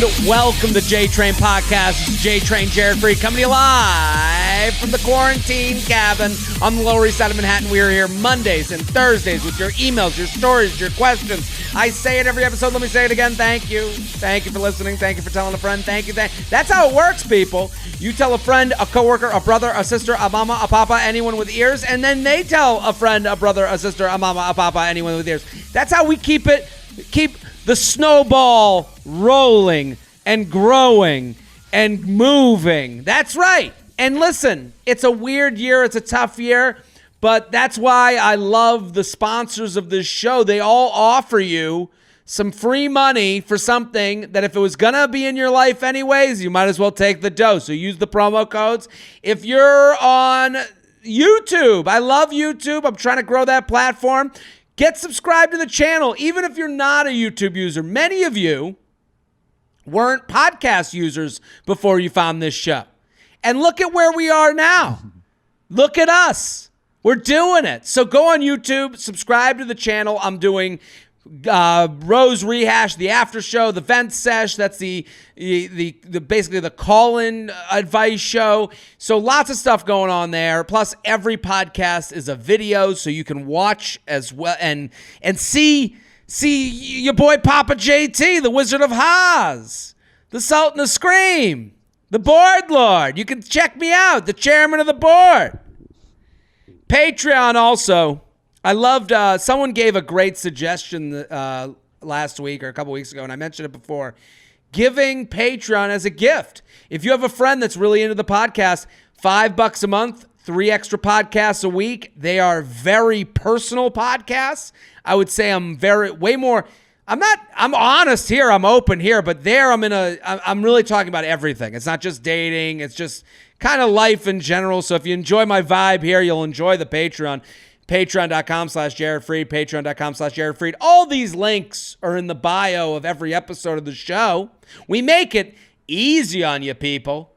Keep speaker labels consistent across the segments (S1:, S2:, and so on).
S1: and welcome to J-Train Podcast. This is J-Train Jared Freid coming to you live from the quarantine cabin on the Lower East Side of Manhattan. We are here Mondays and Thursdays with your emails, your stories, your questions. I say it every episode. Let me say it again. Thank you. Thank you for listening. Thank you for telling a friend. Thank you. That's how it works, people. You tell a friend, a coworker, a brother, a sister, a mama, a papa, anyone with ears, and then they tell a friend, a brother, a sister, a mama, a papa, anyone with ears. That's how we keep the snowball rolling and growing and moving. That's right. And listen, it's a weird year. It's a tough year. But that's why I love the sponsors of this show. They all offer you some free money for something that if it was going to be in your life anyways, you might as well take the dough. So use the promo codes. If you're on YouTube, I love YouTube. I'm trying to grow that platform. Get subscribed to the channel, even if you're not a YouTube user. Many of you weren't podcast users before you found this show. And look at where we are now. Look at us. We're doing it. So go on YouTube, subscribe to the channel. I'm doing Rose Rehash, the after show, the vent sesh. That's the basically the call-in advice show. So lots of stuff going on there. Plus, every podcast is a video, so you can watch as well and see your boy Papa JT, the Wizard of Oz, the Sultan of Scream, the Board Lord. You can check me out, the chairman of the board. Patreon also. I loved, someone gave a great suggestion last week or a couple weeks ago, and I mentioned it before, giving Patreon as a gift. If you have a friend that's really into the podcast, $5 a month, 3 extra podcasts a week. They are very personal podcasts. I would say I'm honest here, I'm open here, but there I'm really talking about everything. It's not just dating, it's just kind of life in general. So if you enjoy my vibe here, you'll enjoy the Patreon. Patreon.com/Jared Freid, Patreon.com/Jared Freid. All these links are in the bio of every episode of the show. We make it easy on you people.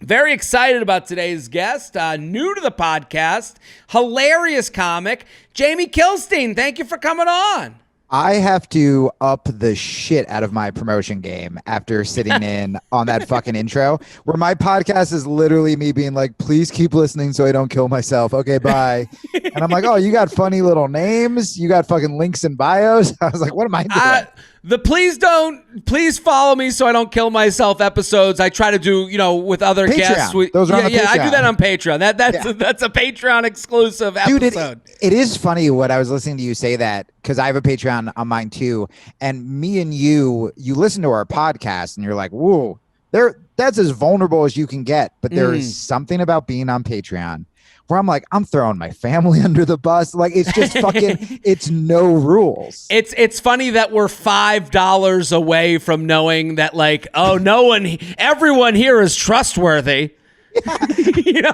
S1: Very excited about today's guest. New to the podcast, hilarious comic, Jamie Kilstein. Thank you for coming on.
S2: I have to up the shit out of my promotion game after sitting in on that fucking intro, where my podcast is literally me being like, please keep listening so I don't kill myself. Okay, bye. And I'm like, oh, you got funny little names. You got fucking links and bios. I was like, what am I doing?
S1: The please follow me so I don't kill myself episodes I try to do, with other
S2: Patreon.
S1: guests.
S2: Those are on Patreon.
S1: I do that on Patreon. That's a Patreon exclusive episode.
S2: Dude, it is funny what I was listening to you say that, because I have a Patreon on mine too. And me and you listen to our podcast and you're like, whoa, that's as vulnerable as you can get. But there is something about being on Patreon where I'm like, I'm throwing my family under the bus. Like, it's just fucking, it's no rules.
S1: It's funny that we're $5 away from knowing that, like, oh, everyone here is trustworthy.
S2: Yeah.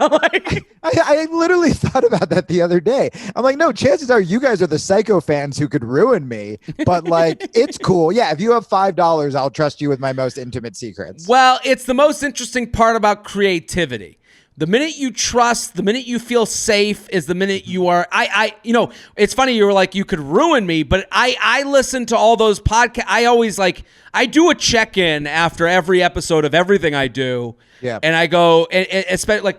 S2: I literally thought about that the other day. I'm like, no, chances are you guys are the psycho fans who could ruin me. But like, it's cool. Yeah, if you have $5, I'll trust you with my most intimate secrets.
S1: Well, it's the most interesting part about creativity. The minute you trust, the minute you feel safe is the minute you are, it's funny, you were like, you could ruin me, but I listen to all those podcasts. I always I do a check-in after every episode of everything I do.
S2: Yeah.
S1: And I go, and especially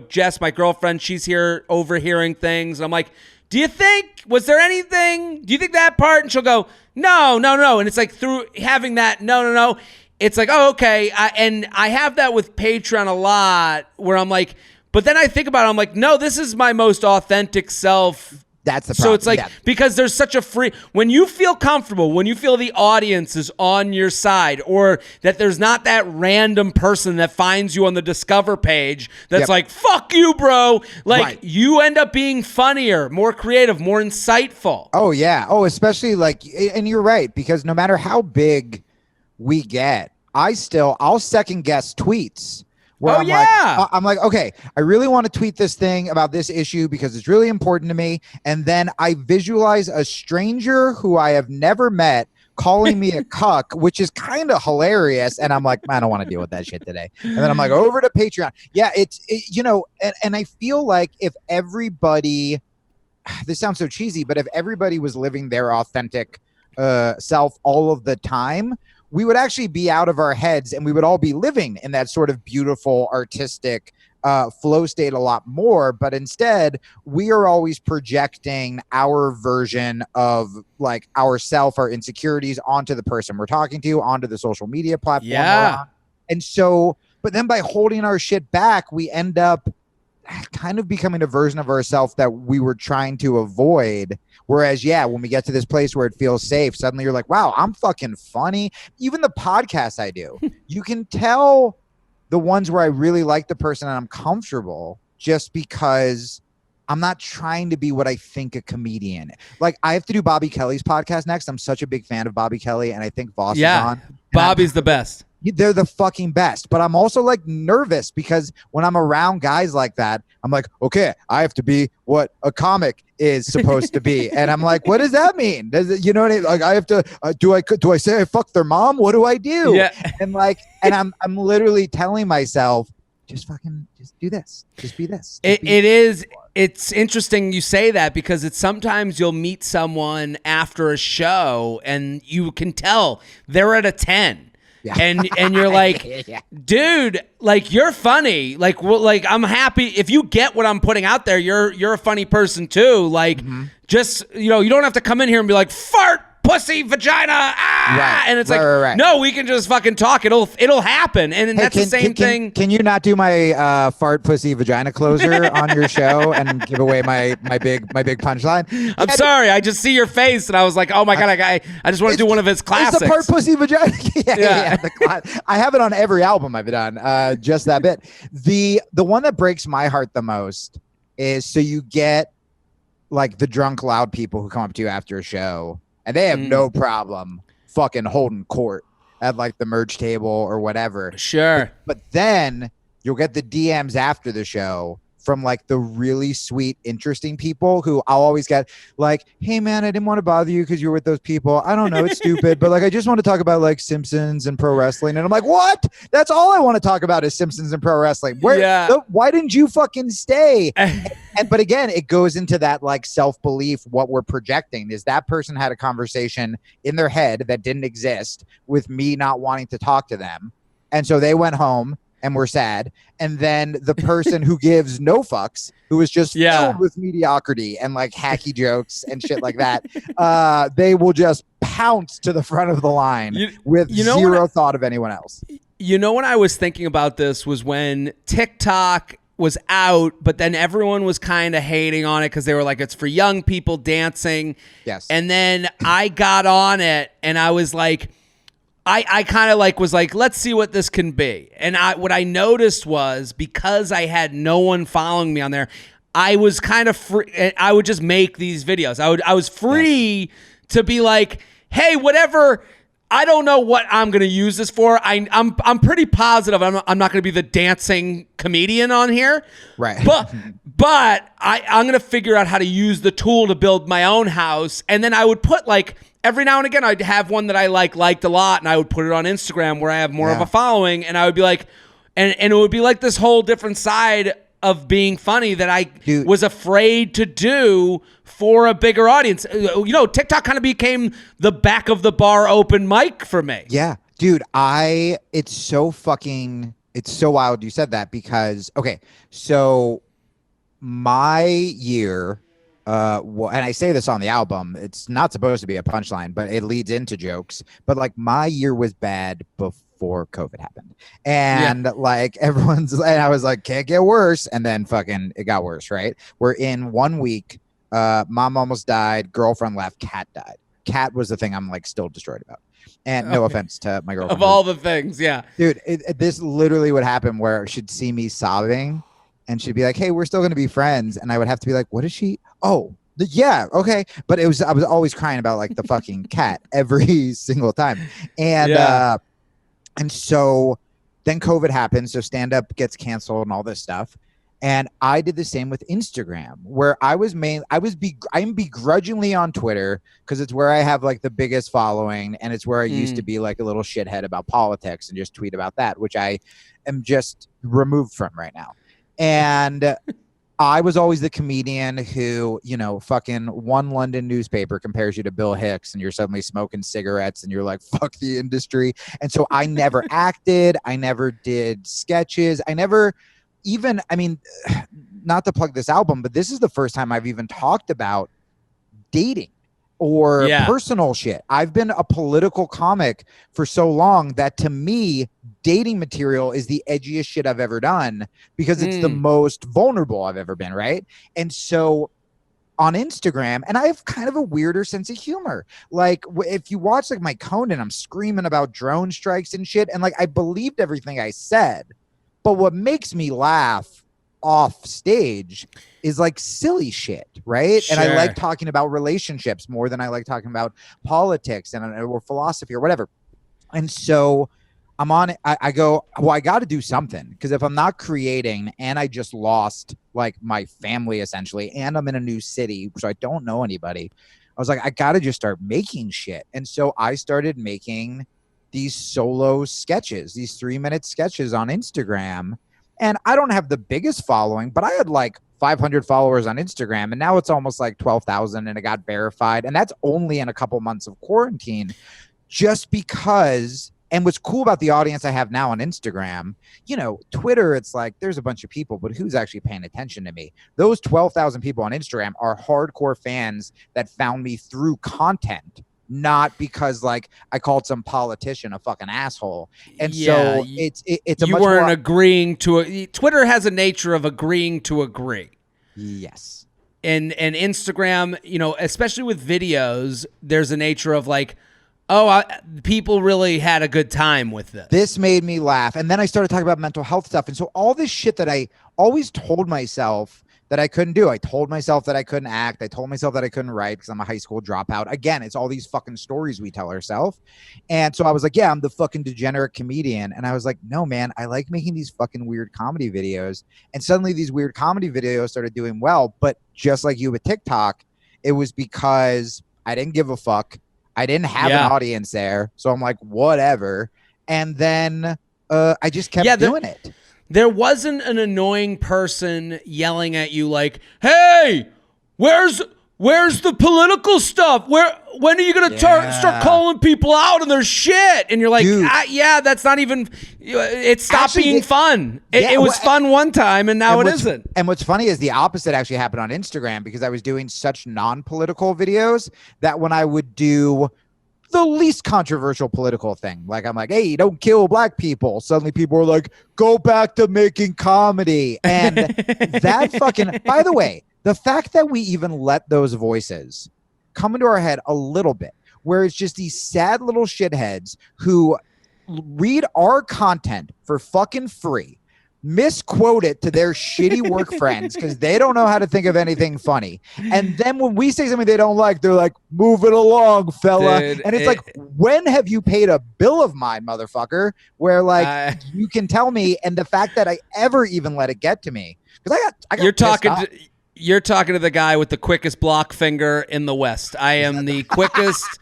S1: Jess, my girlfriend, she's here overhearing things. And I'm like, do you think that part? And she'll go, no. And it's like through having that, no. It's like, oh, okay. And I have that with Patreon a lot where I'm like, but then I think about it, I'm like, no, this is my most authentic self.
S2: That's the problem.
S1: So it's like, because there's such a when you feel comfortable, when you feel the audience is on your side, or that there's not that random person that finds you on the Discover page that's like, fuck you, bro. Like, you end up being funnier, more creative, more insightful.
S2: Oh, yeah. Oh, especially and you're right, because no matter how big we get, I'll second guess tweets where I'm like, okay, I really want to tweet this thing about this issue because it's really important to me. And then I visualize a stranger who I have never met calling me a cuck, which is kind of hilarious. And I'm like, I don't want to deal with that shit today. And then I'm like, over to Patreon. Yeah, and I feel like if everybody, this sounds so cheesy, but if everybody was living their authentic self all of the time, we would actually be out of our heads and we would all be living in that sort of beautiful, artistic flow state a lot more. But instead, we are always projecting our version of like ourself, our insecurities onto the person we're talking to, onto the social media platform.
S1: Yeah.
S2: And so, but then by holding our shit back, we end up kind of becoming a version of ourselves that we were trying to avoid. Whereas, yeah, when we get to this place where it feels safe, suddenly you're like, wow, I'm fucking funny. Even the podcasts I do, you can tell the ones where I really like the person and I'm comfortable just because I'm not trying to be what I think a comedian. Like, I have to do Bobby Kelly's podcast next. I'm such a big fan of Bobby Kelly, and I think Voss is on.
S1: Bobby's the best.
S2: They're the fucking best. But I'm also like nervous because when I'm around guys like that, I'm like, okay, I have to be what a comic is supposed to be. And I'm like, what does that mean? You know what I mean? Like, I have to, do I say I fuck their mom? What do I do?
S1: Yeah.
S2: And I'm literally telling myself, just do this. Just be this.
S1: It's interesting you say that because it's sometimes you'll meet someone after a show and you can tell they're at a 10. Yeah. And you're like, dude, like, you're funny. Like, well, like, I'm happy if you get what I'm putting out there. You're a funny person too. Like, just, you don't have to come in here and be like, fart, pussy, vagina,
S2: right.
S1: And it's
S2: right.
S1: No, we can just fucking talk. It'll happen. And that's the same thing.
S2: Can you not do my fart, pussy, vagina closer on your show and give away my big punchline?
S1: I'm sorry. I just see your face and I was like, oh my God, I just want to do one of his classics.
S2: It's the fart, pussy, vagina. yeah. I have it on every album I've done. Just that bit. The one that breaks my heart the most is, so you get like the drunk, loud people who come up to you after a show and they have no problem fucking holding court at like the merch table or whatever.
S1: Sure.
S2: But then you'll get the DMs after the show from like the really sweet, interesting people who I'll always get like, hey man, I didn't want to bother you because you were with those people. I don't know, it's stupid, but like, I just want to talk about like Simpsons and pro wrestling. And I'm like, what? That's all I want to talk about is Simpsons and pro wrestling. Why didn't you fucking stay? But again, it goes into that like self-belief. What we're projecting is that person had a conversation in their head that didn't exist with me not wanting to talk to them. And so they went home and were sad. And then the person who gives no fucks, who is just filled with mediocrity and like hacky jokes and shit like that, they will just pounce to the front of the line with zero thought of anyone else.
S1: You know, when I was thinking about this was when TikTok was out, but then everyone was kind of hating on it because they were like, it's for young people dancing.
S2: Yes.
S1: And then I got on it and I was like, I kind of like was like, let's see what this can be. And what I noticed was because I had no one following me on there, I was kind of free. I would just make these videos. I was free to be like, hey, whatever. I don't know what I'm going to use this for. I'm pretty positive I'm not going to be the dancing comedian on here.
S2: Right.
S1: But I'm going to figure out how to use the tool to build my own house. And then I would put like, every now and again, I'd have one that I liked a lot, and I would put it on Instagram where I have more of a following, and I would be like, and it would be like this whole different side of being funny that I was afraid to do for a bigger audience. TikTok kind of became the back of the bar open mic for me.
S2: Yeah, dude, it's so wild you said that because, okay, so my year, and I say this on the album, it's not supposed to be a punchline, but it leads into jokes. But like, my year was bad before COVID happened. And like and I was like, can't get worse. And then fucking it got worse, right? We're in 1 week. Mom almost died. Girlfriend left. Cat died. Cat was the thing I'm like still destroyed about. And no offense to my girlfriend.
S1: Of all the things, yeah.
S2: Dude, this literally would happen where she'd see me sobbing and she'd be like, hey, we're still going to be friends. And I would have to be like, what is she? Oh, yeah, okay. But I was always crying about like the fucking cat every single time. And so then COVID happened. So stand-up gets canceled and all this stuff. And I did the same with Instagram, where I'm begrudgingly on Twitter because it's where I have like the biggest following, and it's where I used to be like a little shithead about politics and just tweet about that, which I am just removed from right now. And I was always the comedian who, fucking one London newspaper compares you to Bill Hicks and you're suddenly smoking cigarettes and you're like, fuck the industry. And so I never acted. I never did sketches. I never even, not to plug this album, but this is the first time I've even talked about dating or personal shit. I've been a political comic for so long that to me, dating material is the edgiest shit I've ever done because it's the most vulnerable I've ever been, right? And so on Instagram, and I have kind of a weirder sense of humor. Like if you watch like my Conan, I'm screaming about drone strikes and shit, and like I believed everything I said. But what makes me laugh off stage is like silly shit, right? Sure. And I like talking about relationships more than I like talking about politics or philosophy or whatever. And so I'm on it. I go, well, I got to do something, because if I'm not creating and I just lost like my family essentially, and I'm in a new city, so I don't know anybody, I was like, I got to just start making shit. And so I started making these solo sketches, these 3-minute sketches on Instagram. And I don't have the biggest following, but I had like 500 followers on Instagram, and now it's almost like 12,000, and it got verified. And that's only in a couple months of quarantine, just because. And what's cool about the audience I have now on Instagram, Twitter, it's like there's a bunch of people, but who's actually paying attention to me? Those 12,000 people on Instagram are hardcore fans that found me through content, not because like I called some politician a fucking asshole. And so it's a
S1: you
S2: much
S1: weren't
S2: more
S1: agreeing to Twitter has a nature of agreeing to agree.
S2: Yes.
S1: And Instagram, especially with videos, there's a nature of like, oh, people really had a good time with this.
S2: This made me laugh. And then I started talking about mental health stuff. And so all this shit that I always told myself that I couldn't do. I told myself that I couldn't act. I told myself that I couldn't write because I'm a high school dropout. Again, it's all these fucking stories we tell ourselves. And so I was like, yeah, I'm the fucking degenerate comedian. And I was like, no, man, I like making these fucking weird comedy videos. And suddenly these weird comedy videos started doing well. But just like you with TikTok, it was because I didn't give a fuck. I didn't have an audience there. So I'm like, whatever. And then I just kept doing it.
S1: There wasn't an annoying person yelling at you like, hey, where's the political stuff? When are you going to start calling people out on their shit? And you're like, that's not even, it stopped being fun. It was fun one time, and now it isn't.
S2: And what's funny is the opposite actually happened on Instagram, because I was doing such non-political videos that when I would do the least controversial political thing, like I'm like, hey, don't kill black people, suddenly people were like, go back to making comedy. And that fucking, by the way, the fact that we even let those voices come into our head a little bit, where it's just these sad little shitheads who read our content for fucking free, misquote it to their shitty work friends because they don't know how to think of anything funny. And then when we say something they don't like, they're like, move it along, fella. Dude, and it's like, when have you paid a bill of mine, motherfucker, where like you can tell me? And the fact that I ever even let it get to me, because I got
S1: You're talking to the guy with the quickest block finger in the West. I am the quickest.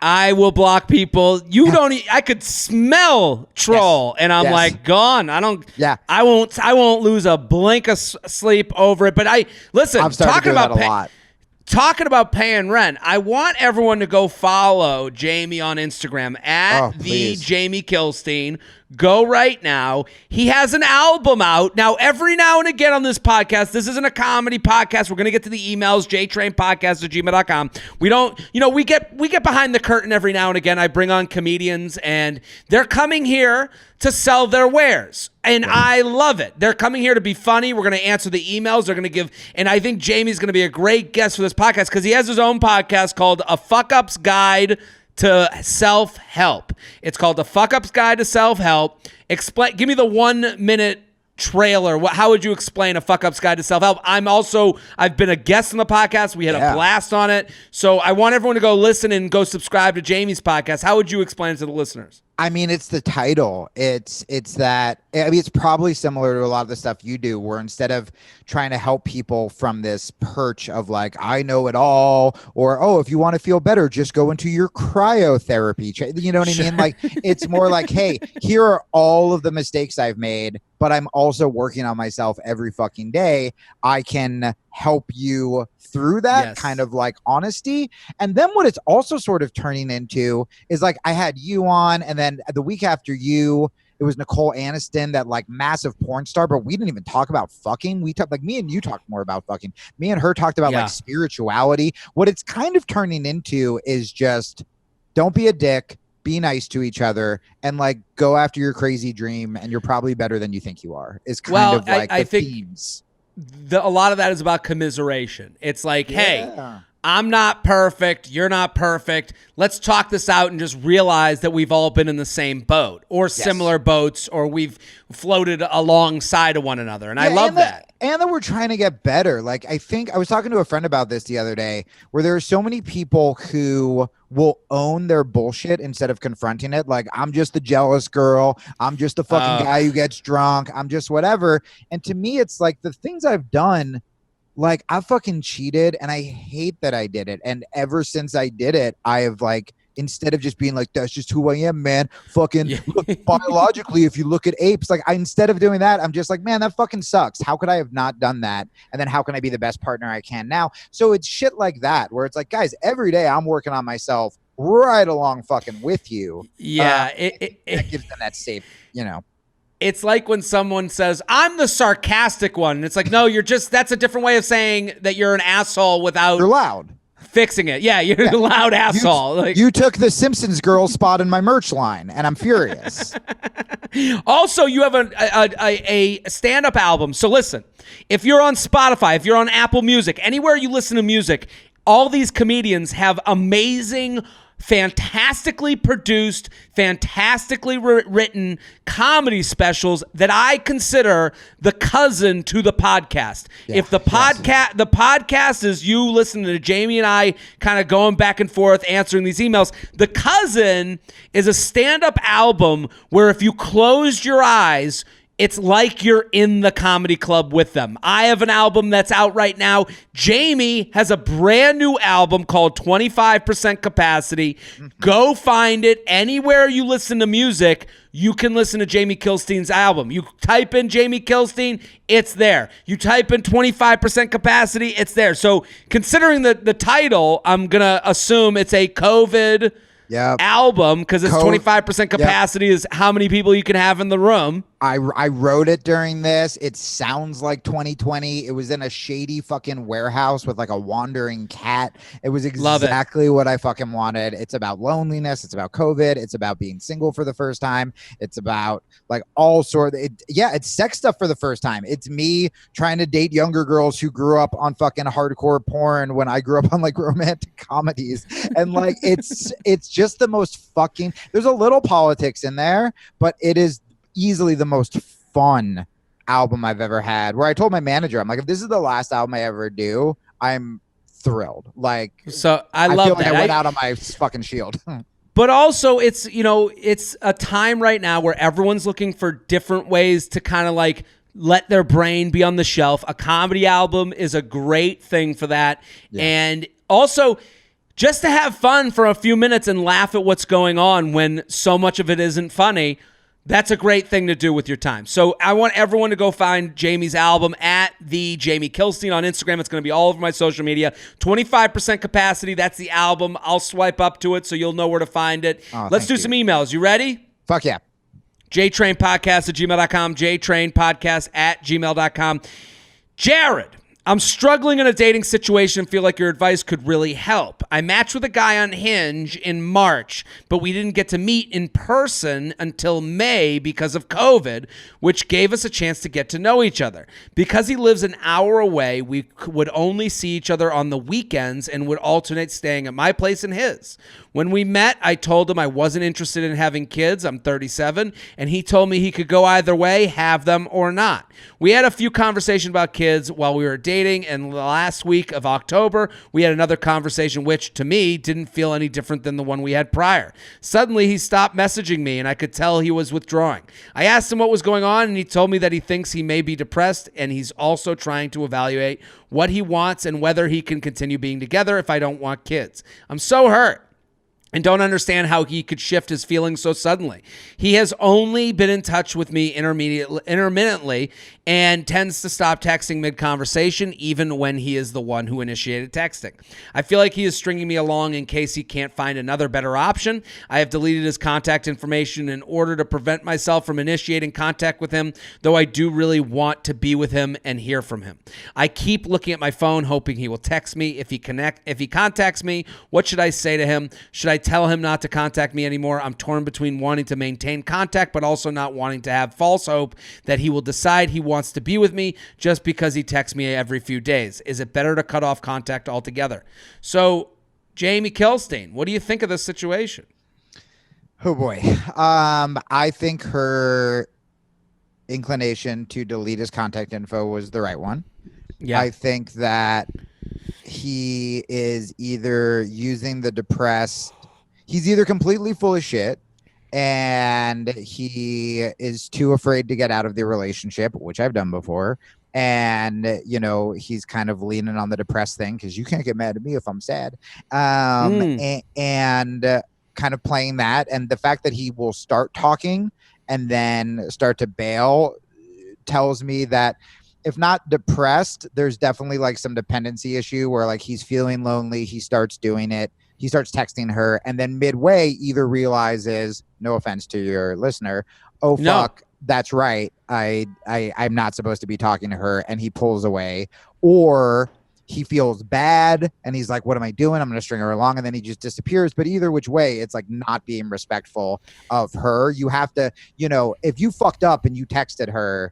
S1: I will block people. I could smell troll, and I'm like, gone. I won't lose a blink of sleep over it. But listen, talking about paying rent, I want everyone to go follow Jamie on Instagram at the Jamie Kilstein. Go right now. He has an album out. Now, every now and again on this podcast, this isn't a comedy podcast. We're going to get to the emails, jtrainpodcast@gmail.com. We don't, we get behind the curtain every now and again. I bring on comedians, and they're coming here to sell their wares. And I love it. They're coming here to be funny. We're going to answer the emails. They're going to give, and I think Jamie's going to be a great guest for this podcast because he has his own podcast called A Fuck Up's Guide to Self-Help. It's called The Fuck Up's Guide to Self-Help. Give me the 1-minute trailer. How would you explain A Fuck Up's Guide to Self-Help? I've been a guest on the podcast. We had a blast on it. So I want everyone to go listen and go subscribe to Jamie's podcast. How would you explain it to the listeners?
S2: I mean, it's the title. It's that, it's probably similar to a lot of the stuff you do, where instead of trying to help people from this perch of like, I know it all, or, oh, if you want to feel better, just go into your cryotherapy. You know what I mean? Like, it's more like, hey, here are all of the mistakes I've made. but I'm also working on myself every fucking day. I can help you through that kind of like honesty. And then what it's also sort of turning into is like I had you on, and then the week after you, it was Nicole Aniston, that like massive porn star, but we didn't even talk about fucking. We talked, like, me and you talked more about fucking. Me and her talked about like spirituality. What it's kind of turning into is just don't be a dick, be nice to each other, and like go after your crazy dream, and you're probably better than you think you are, is kind of like I think themes.
S1: A lot of that is about commiseration. It's like, hey, I'm not perfect. You're not perfect. Let's talk this out and just realize that we've all been in the same boat or similar boats, or we've floated alongside of one another. And I love that.
S2: And that we're trying to get better. Like, I think I was talking to a friend about this the other day, where there are so many people who will own their bullshit instead of confronting it. Like, I'm just the jealous girl. I'm just the fucking guy who gets drunk. I'm just whatever. And to me, it's like the things I've done, like, I fucking cheated and I hate that I did it. And ever since I did it, I have like, instead of just being like, that's just who I am, man, fucking look, biologically, if you look at apes, like instead of doing that, I'm just like, man, that fucking sucks. How could I have not done that? And then how can I be the best partner I can now? So it's shit like that, where it's like, guys, every day I'm working on myself right along fucking with you.
S1: Yeah.
S2: It gives them that safe, you know.
S1: It's like when someone says, I'm the sarcastic one. And it's like, no, that's a different way of saying that you're an asshole without
S2: you're loud
S1: fixing it. Yeah, you're a loud asshole.
S2: You took the Simpsons girl spot in my merch line, and I'm furious.
S1: Also, you have a stand-up album. So listen, if you're on Spotify, if you're on Apple Music, anywhere you listen to music, all these comedians have amazing, fantastically produced, fantastically written comedy specials that I consider the cousin to the podcast. If the podcast is you listening to Jamie and I kind of going back and forth answering these emails, the cousin is a stand-up album where if you closed your eyes, it's like you're in the comedy club with them. I have an album that's out right now. Jamie has a brand new album called 25% Capacity. Go find it. Anywhere you listen to music, you can listen to Jamie Kilstein's album. You type in Jamie Kilstein, it's there. You type in 25% Capacity, it's there. So considering the title, I'm going to assume it's a COVID album, because it's 25% capacity is how many people you can have in the room.
S2: I wrote it during this. It sounds like 2020. It was in a shady fucking warehouse with like a wandering cat. It was exactly what I fucking wanted. It's about loneliness. It's about COVID. It's about being single for the first time. It's about like all sort of it's sex stuff for the first time. It's me trying to date younger girls who grew up on fucking hardcore porn when I grew up on like romantic comedies. And like it's just the most fucking, there's a little politics in there, but it is easily the most fun album I've ever had, where I told my manager, I'm like, if this is the last album I ever do, I'm thrilled. Like,
S1: so I love
S2: feel
S1: that.
S2: Like I went out on my fucking shield.
S1: But also it's a time right now where everyone's looking for different ways to kind of like let their brain be on the shelf. A comedy album is a great thing for that. And also just to have fun for a few minutes and laugh at what's going on when so much of it isn't funny. That's a great thing to do with your time. So I want everyone to go find Jamie's album at the Jamie Kilstein on Instagram. It's going to be all over my social media. 25% Capacity. That's the album. I'll swipe up to it so you'll know where to find it. Let's do some emails. You ready?
S2: Fuck yeah.
S1: jtrainpodcast@gmail.com. jtrainpodcast@gmail.com. Jared, I'm struggling in a dating situation and feel like your advice could really help. I matched with a guy on Hinge in March, but we didn't get to meet in person until May because of COVID, which gave us a chance to get to know each other. Because he lives an hour away, we would only see each other on the weekends and would alternate staying at my place and his. When we met, I told him I wasn't interested in having kids. I'm 37, and he told me he could go either way, have them or not. We had a few conversations about kids while we were dating, and the last week of October, we had another conversation which, to me, didn't feel any different than the one we had prior. Suddenly, he stopped messaging me, and I could tell he was withdrawing. I asked him what was going on, and he told me that he thinks he may be depressed, and he's also trying to evaluate what he wants and whether he can continue being together if I don't want kids. I'm so hurt. and don't understand how he could shift his feelings so suddenly. He has only been in touch with me intermittently and tends to stop texting mid-conversation even when he is the one who initiated texting. I feel like he is stringing me along in case he can't find another better option. I have deleted his contact information in order to prevent myself from initiating contact with him, though I do really want to be with him and hear from him. I keep looking at my phone hoping he will text me. If he contacts me, what should I say to him? Should I tell him not to contact me anymore? I'm torn between wanting to maintain contact but also not wanting to have false hope that he will decide he wants to be with me just because he texts me every few days. Is it better to cut off contact altogether? So, Jamie Kilstein, what do you think of this situation?
S2: Oh boy. I think her inclination to delete his contact info was the right one. Yeah. I think that he is either using the depressed, he's either completely full of shit and he is too afraid to get out of the relationship, which I've done before. And, you know, he's kind of leaning on the depressed thing because you can't get mad at me if I'm sad. And kind of playing that. And the fact that he will start talking and then start to bail tells me that if not depressed, there's definitely like some dependency issue where like he's feeling lonely. He starts doing it. He starts texting her and then midway either realizes, no offense to your listener, oh, fuck, that's right. I'm not supposed to be talking to her. And he pulls away, or he feels bad and he's like, what am I doing? I'm going to string her along. And then he just disappears. But either which way, it's like not being respectful of her. You have to, you know, if you fucked up and you texted her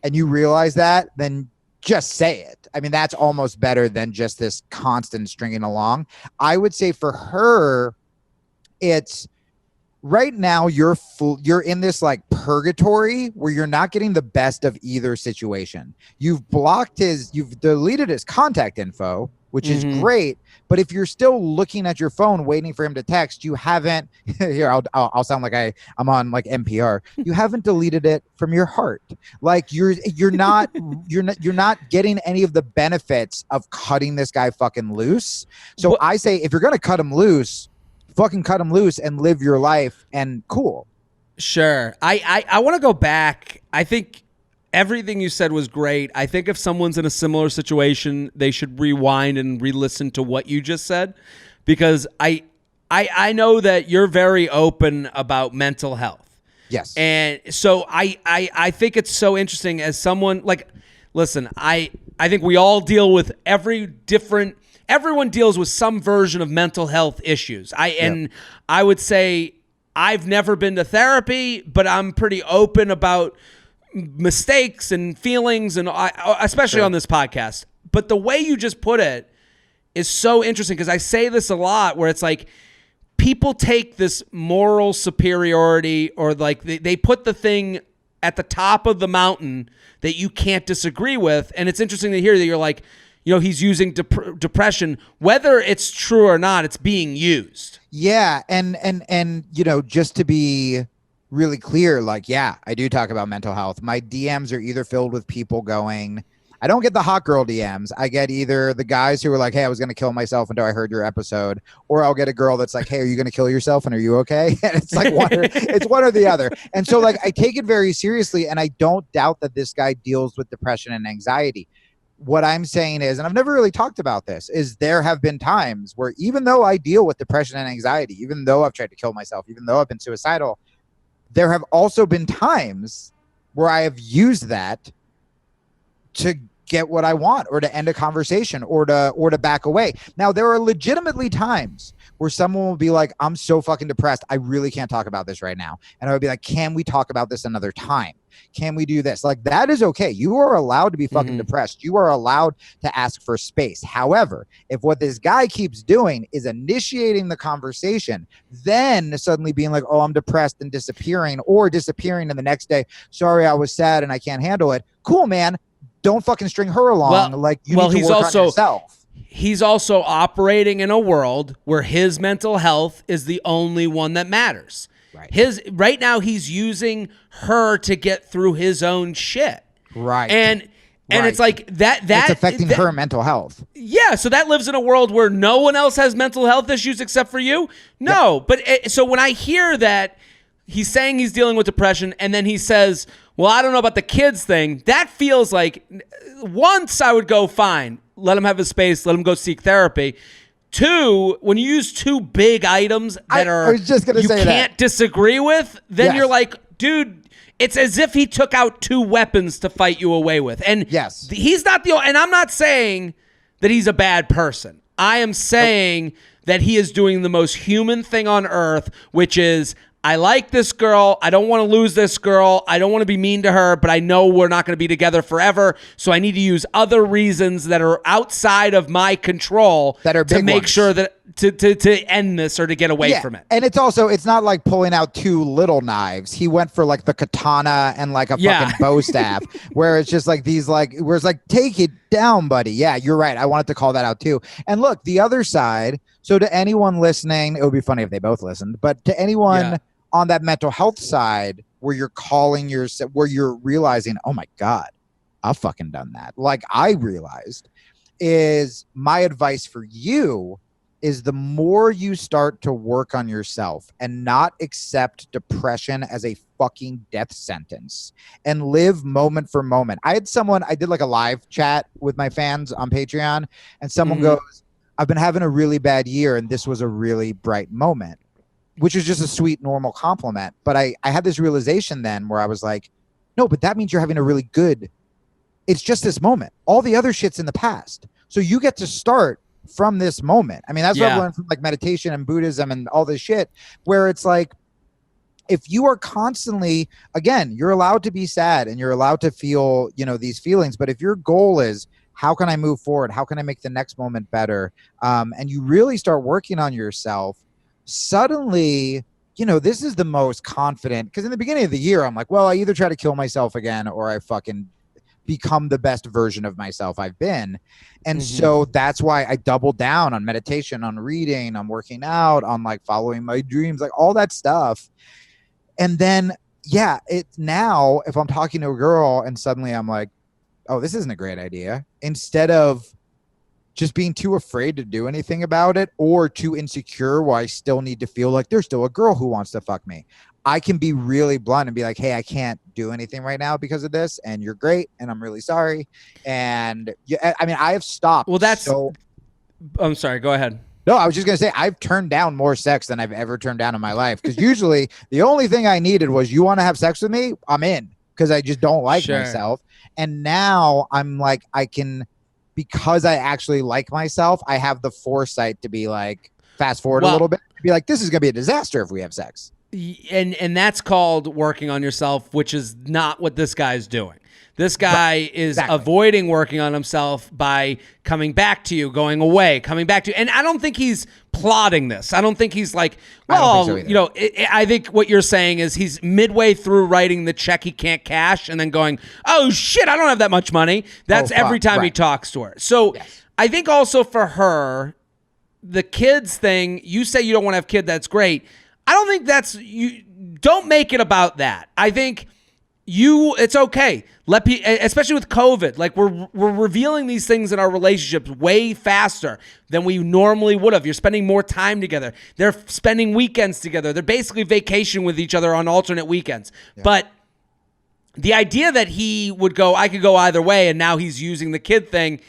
S2: and you realize that, then just say it. I mean, that's almost better than just this constant stringing along. I would say for her, it's right now you're in this like purgatory where you're not getting the best of either situation. You've deleted his contact info, which is great. But if you're still looking at your phone waiting for him to text, you haven't here, I'll sound like I'm on like NPR. You haven't deleted it from your heart. Like you're not getting any of the benefits of cutting this guy fucking loose. So I say if you're going to cut him loose, fucking cut him loose and live your life and cool.
S1: Sure. I want to go back. I think everything you said was great. I think if someone's in a similar situation, they should rewind and re-listen to what you just said, because I know that you're very open about mental health.
S2: Yes.
S1: And so I think it's so interesting as someone like, listen, I think we all deal with everyone deals with some version of mental health issues. I would say I've never been to therapy, but I'm pretty open about mistakes and feelings, and especially on this podcast. But the way you just put it is so interesting, because I say this a lot where it's like people take this moral superiority, or like they put the thing at the top of the mountain that you can't disagree with. And it's interesting to hear that you're like, you know, he's using depression, whether it's true or not, it's being used.
S2: Yeah. And, you know, just to be really clear, like, yeah, I do talk about mental health. My DMs are either filled with people going, I don't get the hot girl DMs. I get either the guys who are like, hey, I was going to kill myself until I heard your episode. Or I'll get a girl that's like, hey, are you going to kill yourself? And are you okay? And it's like, it's one or the other. And so like, I take it very seriously. And I don't doubt that this guy deals with depression and anxiety. What I'm saying is, and I've never really talked about this, is there have been times where even though I deal with depression and anxiety, even though I've tried to kill myself, even though I've been suicidal, there have also been times where I have used that to get what I want, or to end a conversation, or to back away. Now, there are legitimately times where someone will be like, I'm so fucking depressed, I really can't talk about this right now. And I would be like, can we talk about this another time? Can we do this? Like, that is okay. You are allowed to be fucking depressed. You are allowed to ask for space. However, if what this guy keeps doing is initiating the conversation, then suddenly being like, oh, I'm depressed, and disappearing, or disappearing and the next day, sorry, I was sad and I can't handle it. Cool, man. Don't fucking string her along. You need to work on yourself.
S1: He's also operating in a world where his mental health is the only one that matters. Right now he's using her to get through his own shit.
S2: Right.
S1: And And it's like that
S2: it's affecting her mental health.
S1: Yeah, so that lives in a world where no one else has mental health issues except for you? No, but so when I hear that he's saying he's dealing with depression and then he says, well, I don't know about the kids thing, that feels like once I would go, fine, let him have his space, let him go seek therapy. Two, when you use two big items that
S2: I was just gonna
S1: you
S2: say
S1: can't disagree with, then you're like, dude, it's as if he took out two weapons to fight you away with. And he's not and I'm not saying that he's a bad person. I am saying that he is doing the most human thing on earth, which is, I like this girl. I don't want to lose this girl. I don't want to be mean to her, but I know we're not going to be together forever. So I need to use other reasons that are outside of my control
S2: that are big
S1: to make
S2: ones.
S1: sure that to end this or to get away from it.
S2: And it's not like pulling out two little knives. He went for like the katana and like a fucking bow staff, where it's just like where it's like, take it down, buddy. Yeah, you're right. I wanted to call that out too. And look, the other side. So to anyone listening, it would be funny if they both listened, but to anyone on that mental health side where you're where you're realizing, oh my God, I've fucking done that. Like I realized, is my advice for you is the more you start to work on yourself and not accept depression as a fucking death sentence and live moment for moment. I did like a live chat with my fans on Patreon, and someone goes, I've been having a really bad year and this was a really bright moment, which is just a sweet, normal compliment. But I had this realization then where I was like, no, but that means you're having a really good, it's just this moment. All the other shit's in the past. So you get to start from this moment. I mean, that's what I've learned from like meditation and Buddhism and all this shit, where it's like, if you are constantly, again, you're allowed to be sad and you're allowed to feel, these feelings. But if your goal is, how can I move forward? How can I make the next moment better? And you really start working on yourself, suddenly, this is the most confident, because in the beginning of the year, I'm like, well, I either try to kill myself again or I fucking become the best version of myself I've been. And so that's why I doubled down on meditation, on reading, on working out, on like following my dreams, like all that stuff. And then, it's now if I'm talking to a girl and suddenly I'm like, oh, this isn't a great idea, instead of just being too afraid to do anything about it or too insecure where I still need to feel like there's still a girl who wants to fuck me, I can be really blunt and be like, hey, I can't do anything right now because of this, and you're great, and I'm really sorry. And I mean, I have stopped.
S1: Well, I'm sorry, go ahead.
S2: No, I was just going to say, I've turned down more sex than I've ever turned down in my life, because usually the only thing I needed was, you want to have sex with me? I'm in, because I just don't like myself. And now I'm like, because I actually like myself, I have the foresight to be like, fast forward a little bit, be like, this is going to be a disaster if we have sex.
S1: And that's called working on yourself, which is not what this guy's doing. This guy is avoiding working on himself by coming back to you, going away, coming back to you. And I don't think he's plotting this. I don't think he's like, well, I think what you're saying is he's midway through writing the check he can't cash and then going, oh shit, I don't have that much money. That's every time he talks to her. So I think also for her, the kids thing, you say you don't want to have kids. That's great. I don't think you don't make it about that. I think it's okay. Especially with COVID, like we're revealing these things in our relationships way faster than we normally would have. You're spending more time together. They're spending weekends together. They're basically vacation with each other on alternate weekends. Yeah. But the idea that he would go, I could go either way, and now he's using the kid thing.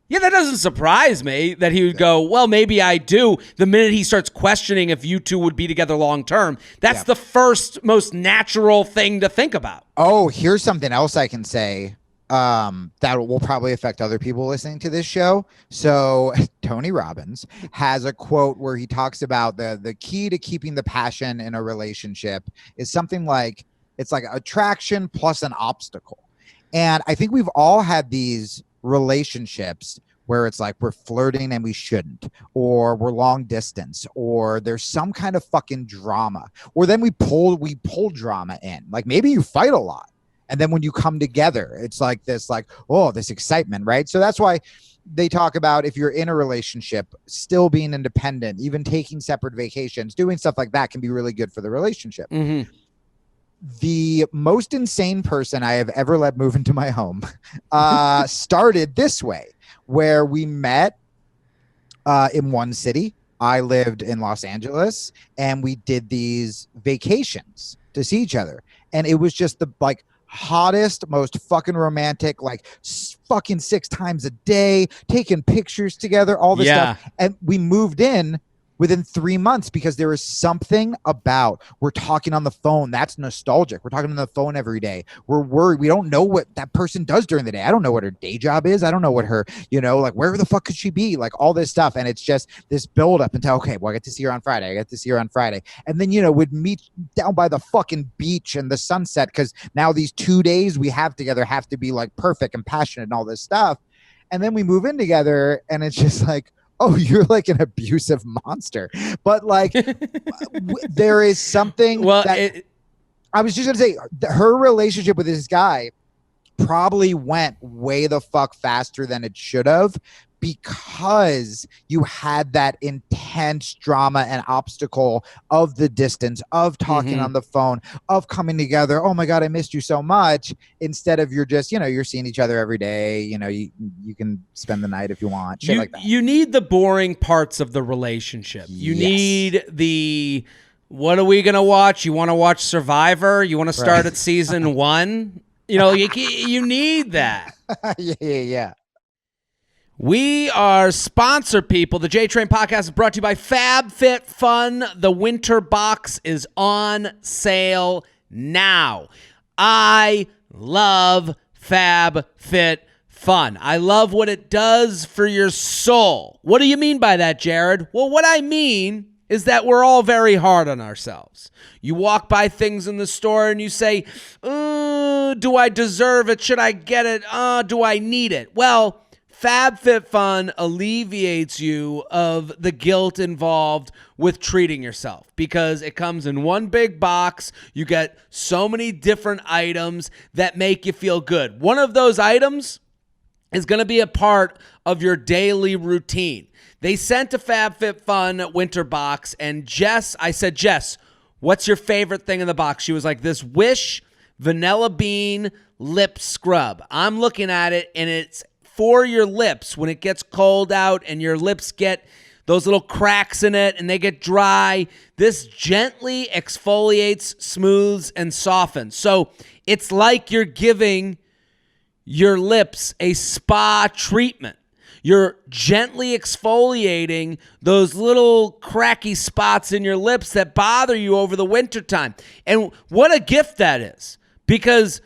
S1: Yeah, that doesn't surprise me that he would go, well, maybe I do. The minute he starts questioning if you two would be together long term, that's the first most natural thing to think about.
S2: Oh, here's something else I can say that will probably affect other people listening to this show. So Tony Robbins has a quote where he talks about the key to keeping the passion in a relationship is something like, it's like attraction plus an obstacle. And I think we've all had these relationships where it's like we're flirting and we shouldn't, or we're long distance, or there's some kind of fucking drama, or then we pull drama in. Like maybe you fight a lot, and then when you come together, it's like this, like, oh, this excitement, right? So that's why they talk about, if you're in a relationship, still being independent, even taking separate vacations, doing stuff like that can be really good for the relationship. the most insane person I have ever let move into my home started this way, where we met in one city. I lived in Los Angeles, and we did these vacations to see each other. And it was just the like hottest, most fucking romantic, like fucking 6 times a day, taking pictures together, all this stuff. And we moved in within 3 months because there is something about we're talking on the phone. That's nostalgic. We're talking on the phone every day. We're worried. We don't know what that person does during the day. I don't know what her day job is. I don't know what her, like where the fuck could she be? Like all this stuff. And it's just this build up until, okay, well, I get to see her on Friday. I get to see her on Friday. And then, we'd meet down by the fucking beach and the sunset. Cause now these 2 days we have together have to be like perfect and passionate and all this stuff. And then we move in together and it's just like, oh, you're like an abusive monster. But like, there is something. Well, I was just going to say, her relationship with this guy probably went way the fuck faster than it should have, because you had that intense drama and obstacle of the distance, of talking on the phone, of coming together. Oh my God, I missed you so much. Instead of you're just, you're seeing each other every day. You can spend the night if you want. Shit like that.
S1: You need the boring parts of the relationship. You need the, what are we going to watch? You want to watch Survivor? You want to start at season 1? You need that.
S2: Yeah.
S1: We are sponsor people. The J-Train podcast is brought to you by Fabfitfun. The Winter Box is on sale now. I love Fabfitfun. I love what it does for your soul. What do you mean by that, Jared? Well, what I mean is that we're all very hard on ourselves. You walk by things in the store and you say, do I deserve it? Should I get it? Do I need it? Well, Fabfitfun alleviates you of the guilt involved with treating yourself, because it comes in one big box. You get so many different items that make you feel good. One of those items is going to be a part of your daily routine. They sent a Fabfitfun Winter Box, and I said, Jess, what's your favorite thing in the box? She was like, this Wish Vanilla Bean Lip Scrub. I'm looking at it, and it's for your lips when it gets cold out and your lips get those little cracks in it and they get dry. This gently exfoliates, smooths, and softens. So it's like you're giving your lips a spa treatment. You're gently exfoliating those little cracky spots in your lips that bother you over the wintertime. And what a gift that is, because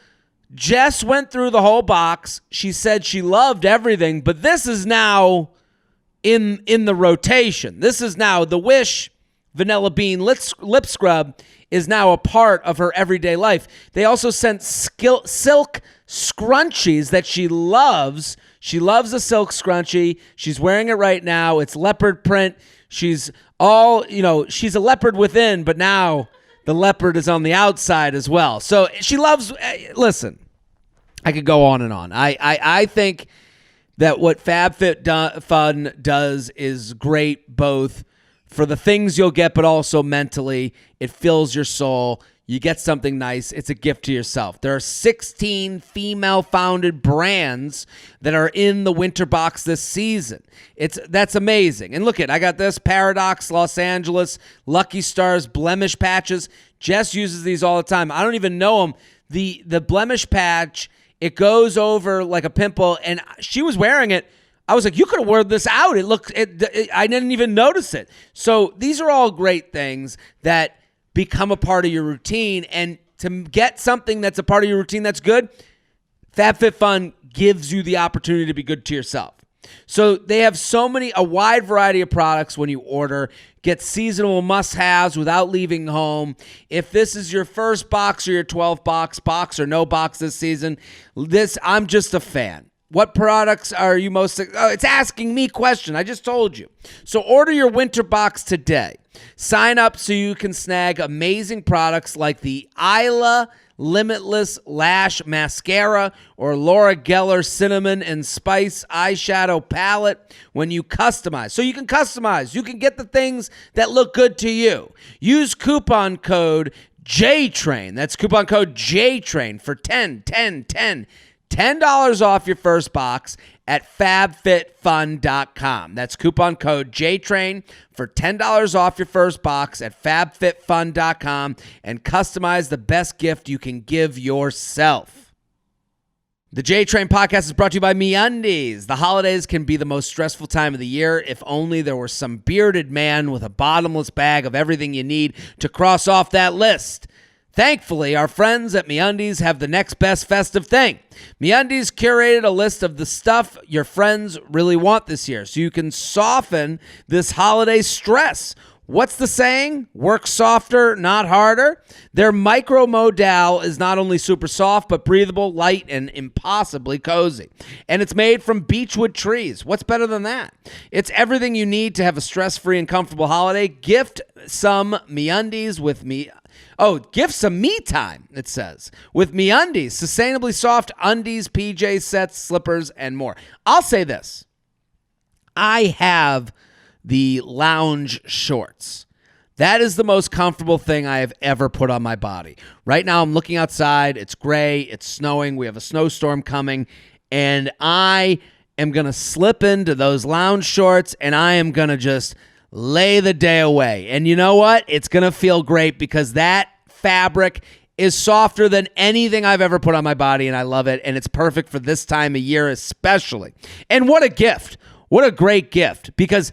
S1: Jess went through the whole box. She said she loved everything, but this is now in the rotation. This is now the Wish Vanilla Bean Lip Scrub is now a part of her everyday life. They also sent silk scrunchies that she loves. She loves a silk scrunchie. She's wearing it right now. It's leopard print. She's she's a leopard within, but now the leopard is on the outside as well. So she loves, listen, I could go on and on. I think that what Fabfitfun does is great, both for the things you'll get, but also mentally. It fills your soul. You get something nice. It's a gift to yourself. There are 16 female-founded brands that are in the Winter Box this season. That's amazing. And look I got this: Paradox, Los Angeles, Lucky Stars, Blemish Patches. Jess uses these all the time. I don't even know them. The Blemish Patch, it goes over like a pimple, and she was wearing it. I was like, you could have worn this out. I didn't even notice it. So these are all great things that become a part of your routine. And to get something that's a part of your routine that's good, Fabfitfun gives you the opportunity to be good to yourself. So they have a wide variety of products when you order. Get seasonal must-haves without leaving home. If this is your first box or your 12th box or no box this season, I'm just a fan. What products are you most... it's asking me question. I just told you. So order your Winter Box today. Sign up so you can snag amazing products like the Isla Limitless Lash Mascara or Laura Geller Cinnamon and Spice Eyeshadow Palette when you customize. So you can customize. You can get the things that look good to you. Use coupon code JTrain. That's coupon code JTrain for $10 off your first box at fabfitfun.com. That's coupon code JTrain for $10 off your first box at fabfitfun.com and customize the best gift you can give yourself. The J-Train podcast is brought to you by MeUndies. The holidays can be the most stressful time of the year. If only there was some bearded man with a bottomless bag of everything you need to cross off that list. Thankfully, our friends at MeUndies have the next best festive thing. MeUndies curated a list of the stuff your friends really want this year, so you can soften this holiday stress. What's the saying? Work softer, not harder. Their micro modal is not only super soft, but breathable, light, and impossibly cozy. And it's made from beechwood trees. What's better than that? It's everything you need to have a stress-free and comfortable holiday. Gift some MeUndies with me. Oh, gift some me time, it says, with MeUndies. Sustainably soft undies, PJ sets, slippers, and more. I'll say this. I have the lounge shorts. That is the most comfortable thing I have ever put on my body. Right now I'm looking outside. It's gray. It's snowing. We have a snowstorm coming. And I am going to slip into those lounge shorts and I am going to just lay the day away. And you know what? It's going to feel great because that fabric is softer than anything I've ever put on my body and I love it. And it's perfect for this time of year especially. And what a gift. What a great gift, because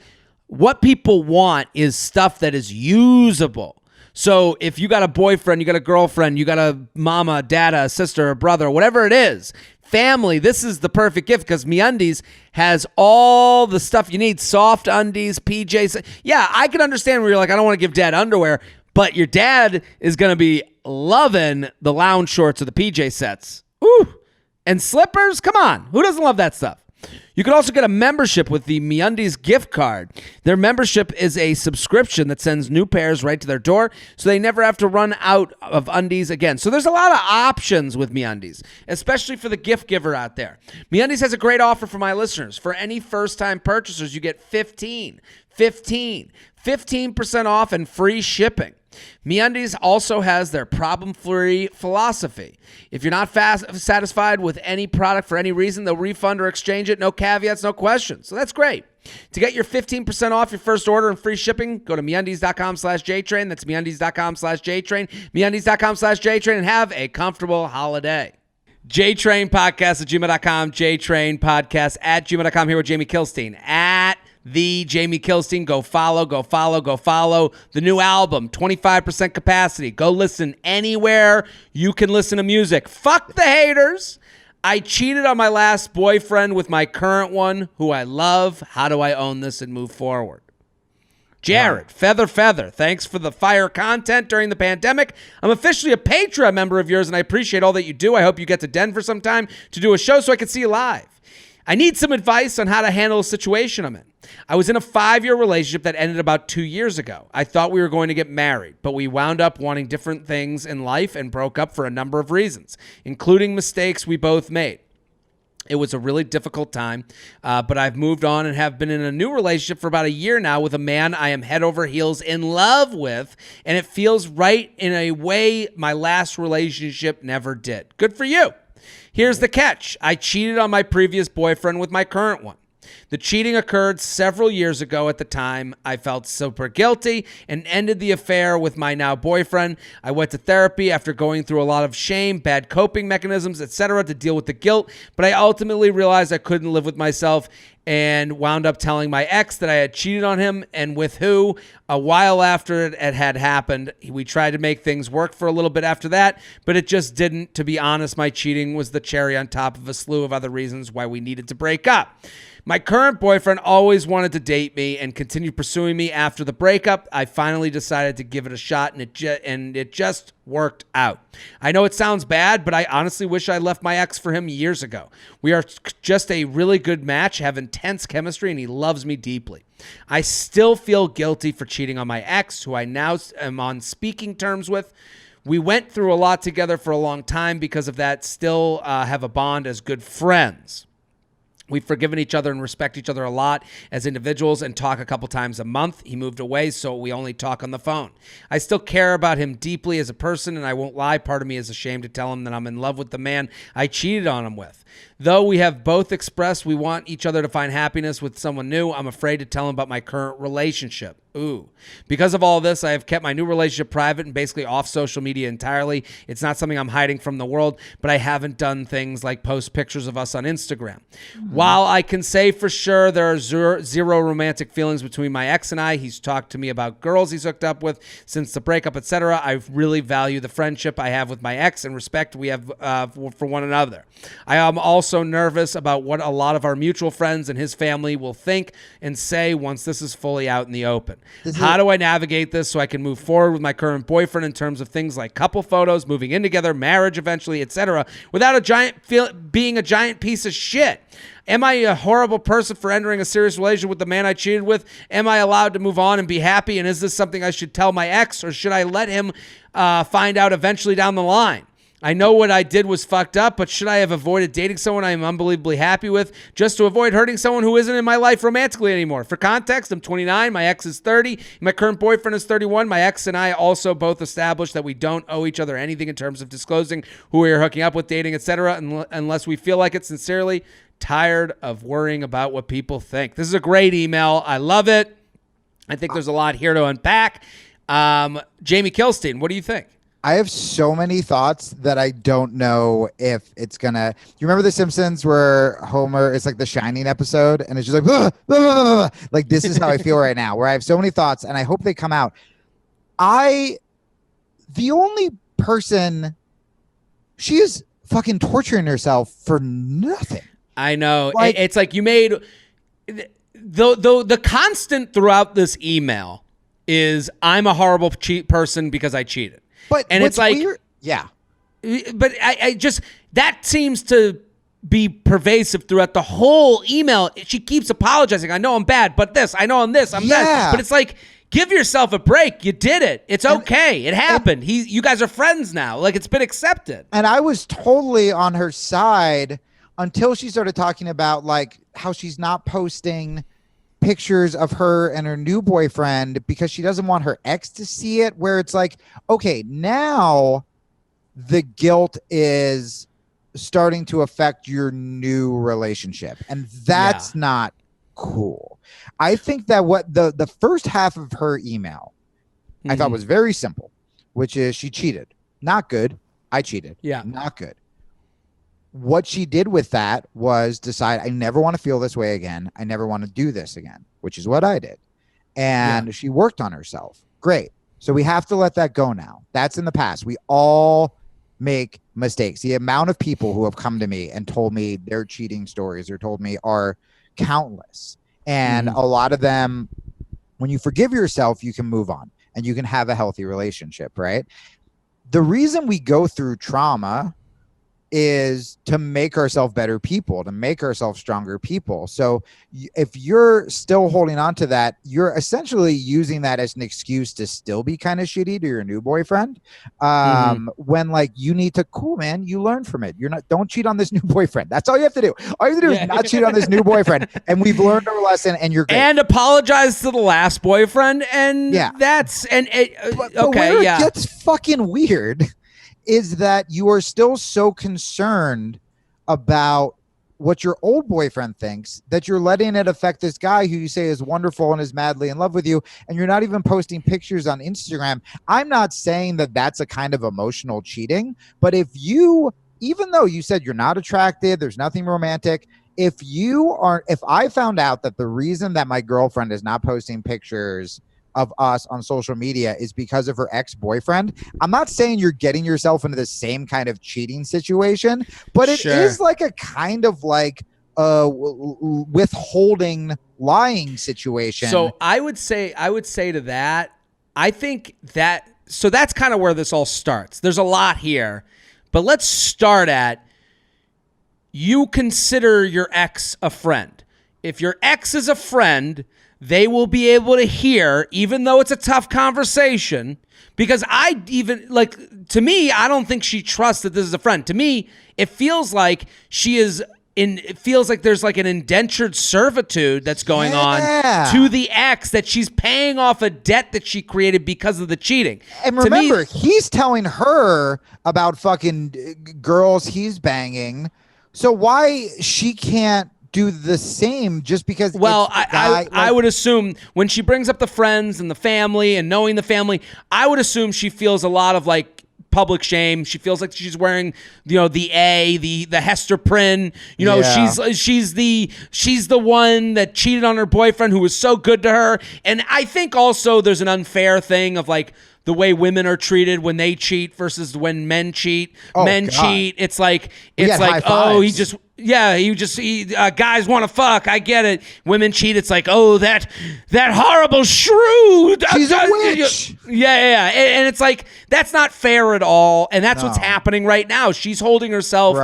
S1: what people want is stuff that is usable. So if you got a boyfriend, you got a girlfriend, you got a mama, dada, a sister, a brother, whatever it is, family, this is the perfect gift because MeUndies has all the stuff you need. Soft undies, PJs. Yeah, I can understand where you're like, I don't want to give dad underwear, but your dad is going to be loving the lounge shorts or the PJ sets. Ooh, and slippers? Come on. Who doesn't love that stuff? You can also get a membership with the MeUndies gift card. Their membership is a subscription that sends new pairs right to their door, so they never have to run out of undies again. So there's a lot of options with MeUndies, especially for the gift giver out there. MeUndies has a great offer for my listeners. For any first-time purchasers, you get 15% off and free shipping. MeUndies also has their problem-free philosophy. If you're not satisfied with any product for any reason, they'll refund or exchange it. No caveats, no questions. So that's great. To get your 15% off your first order and free shipping, go to MeUndies.com/JTrain. That's MeUndies.com/JTrain. MeUndies.com/JTrain, and have a comfortable holiday. JTrainPodcast@gmail.com. JTrainPodcast@gmail.com. Here with Jamie Kilstein at the Jamie Kilstein. Go follow. The new album, 25% capacity. Go listen anywhere you can listen to music. Fuck the haters. I cheated on my last boyfriend with my current one, who I love. How do I own this and move forward? Jared, Feather, thanks for the fire content during the pandemic. I'm officially a Patreon member of yours, and I appreciate all that you do. I hope you get to Denver sometime to do a show so I can see you live. I need some advice on how to handle a situation I'm in. I was in a 5-year relationship that ended about 2 years ago. I thought we were going to get married, but we wound up wanting different things in life and broke up for a number of reasons, including mistakes we both made. It was a really difficult time, but I've moved on and have been in a new relationship for about a year now with a man I am head over heels in love with, and it feels right in a way my last relationship never did. Good for you. Here's the catch. I cheated on my previous boyfriend with my current one. The cheating occurred several years ago. At the time, I felt super guilty and ended the affair with my now boyfriend. I went to therapy after going through a lot of shame, bad coping mechanisms, etc. to deal with the guilt, but I ultimately realized I couldn't live with myself and wound up telling my ex that I had cheated on him, and with who. A while after it had happened, we tried to make things work for a little bit after that, but it just didn't. To be honest, my cheating was the cherry on top of a slew of other reasons why we needed to break up. My current boyfriend always wanted to date me and continued pursuing me after the breakup. I finally decided to give it a shot, and it just worked out. I know it sounds bad, but I honestly wish I left my ex for him years ago. We are just a really good match, have intense chemistry, and he loves me deeply. I still feel guilty for cheating on my ex, who I now am on speaking terms with. We went through a lot together for a long time. Because of that, still have a bond as good friends. We've forgiven each other and respect each other a lot as individuals and talk a couple times a month. He moved away, so we only talk on the phone. I still care about him deeply as a person, and I won't lie. Part of me is ashamed to tell him that I'm in love with the man I cheated on him with. Though we have both expressed we want each other to find happiness with someone new, I'm afraid to tell him about my current relationship. Ooh. Because of all this, I have kept my new relationship private and basically off social media entirely. It's not something I'm hiding from the world, but I haven't done things like post pictures of us on Instagram. While I can say for sure there are zero romantic feelings between my ex and I, he's talked to me about girls he's hooked up with since the breakup, etc. I really value the friendship I have with my ex and respect we have for one another. I am also nervous about what a lot of our mutual friends and his family will think and say once this is fully out in the open. How do I navigate this so I can move forward with my current boyfriend in terms of things like couple photos, moving in together, marriage eventually, etc., without being a giant piece of shit? Am I a horrible person for entering a serious relationship with the man I cheated with? Am I allowed to move on and be happy? And is this something I should tell my ex, or should I let him find out eventually down the line? I know what I did was fucked up, but should I have avoided dating someone I am unbelievably happy with just to avoid hurting someone who isn't in my life romantically anymore? For context, I'm 29, my ex is 30, my current boyfriend is 31. My ex and I also both established that we don't owe each other anything in terms of disclosing who we are hooking up with, dating, etc., unless we feel like it. Sincerely, tired of worrying about what people think. This is a great email. I love it. I think there's a lot here to unpack. Jamie Kilstein, what do you think?
S2: I have so many thoughts that I don't know if it's gonna. You remember The Simpsons where Homer, it's like the Shining episode, and it's just like, blah, blah, blah, blah. Like this is how I feel right now, where I have so many thoughts, and I hope they come out. The only person, she is fucking torturing herself for nothing.
S1: I know. Like, it's like you made the constant throughout this email is I'm a horrible person because I cheated. And it's like, weird, yeah. But I just, that seems to be pervasive throughout the whole email. She keeps apologizing. I know I'm bad, but this, I know I'm this, I'm that. But it's like, give yourself a break. You did it. It's okay. It happened. You guys are friends now. Like, it's been accepted.
S2: And I was totally on her side until she started talking about like how she's not posting pictures of her and her new boyfriend because she doesn't want her ex to see it, where it's like, okay, now the guilt is starting to affect your new relationship, and that's not cool. I think that what the first half of her email I thought was very simple, which is she cheated. Not good. I cheated. Yeah. Not good. What she did with that was decide, I never want to feel this way again. I never want to do this again, which is what I did. And she worked on herself. Great. So we have to let that go now. That's in the past. We all make mistakes. The amount of people who have come to me and told me their cheating stories or told me are countless. And a lot of them, when you forgive yourself, you can move on and you can have a healthy relationship, right? The reason we go through trauma is to make ourselves better people, to make ourselves stronger people. So if you're still holding on to that, you're essentially using that as an excuse to still be kind of shitty to your new boyfriend. When like you need to, cool, man, you learn from it. Don't cheat on this new boyfriend. That's all you have to do. All you have to do is not cheat on this new boyfriend. And we've learned our lesson, and you're great.
S1: And apologize to the last boyfriend. And that's, and
S2: but where it gets fucking weird is that you are still so concerned about what your old boyfriend thinks that you're letting it affect this guy who you say is wonderful and is madly in love with you, and you're not even posting pictures on Instagram. I'm not saying that that's a kind of emotional cheating, but if you, even though you said you're not attracted, there's nothing romantic, if I found out that the reason that my girlfriend is not posting pictures of us on social media is because of her ex-boyfriend, I'm not saying you're getting yourself into the same kind of cheating situation, but it is like a kind of like withholding lying situation.
S1: So I would say to that, I think that, so that's kind of where this all starts. There's a lot here, but let's start at, you consider your ex a friend. If your ex is a friend, they will be able to hear, even though it's a tough conversation, because to me, I don't think she trusts that this is a friend. To me, it feels like she is it feels like there's like an indentured servitude that's going on to the ex, that she's paying off a debt that she created because of the cheating.
S2: And remember, he's telling her about fucking girls he's banging. So why she can't do the same just because?
S1: Well, I would assume when she brings up the friends and the family and knowing the family, I would assume she feels a lot of like public shame. She feels like she's wearing, the Hester Prynne. She's the one that cheated on her boyfriend who was so good to her. And I think also there's an unfair thing of like the way women are treated when they cheat versus when men cheat. Cheat. It's like guys want to fuck. I get it. Women cheat. It's like, that horrible shrew.
S2: She's a witch.
S1: Yeah. And it's like, that's not fair at all. And that's what's happening right now. She's holding herself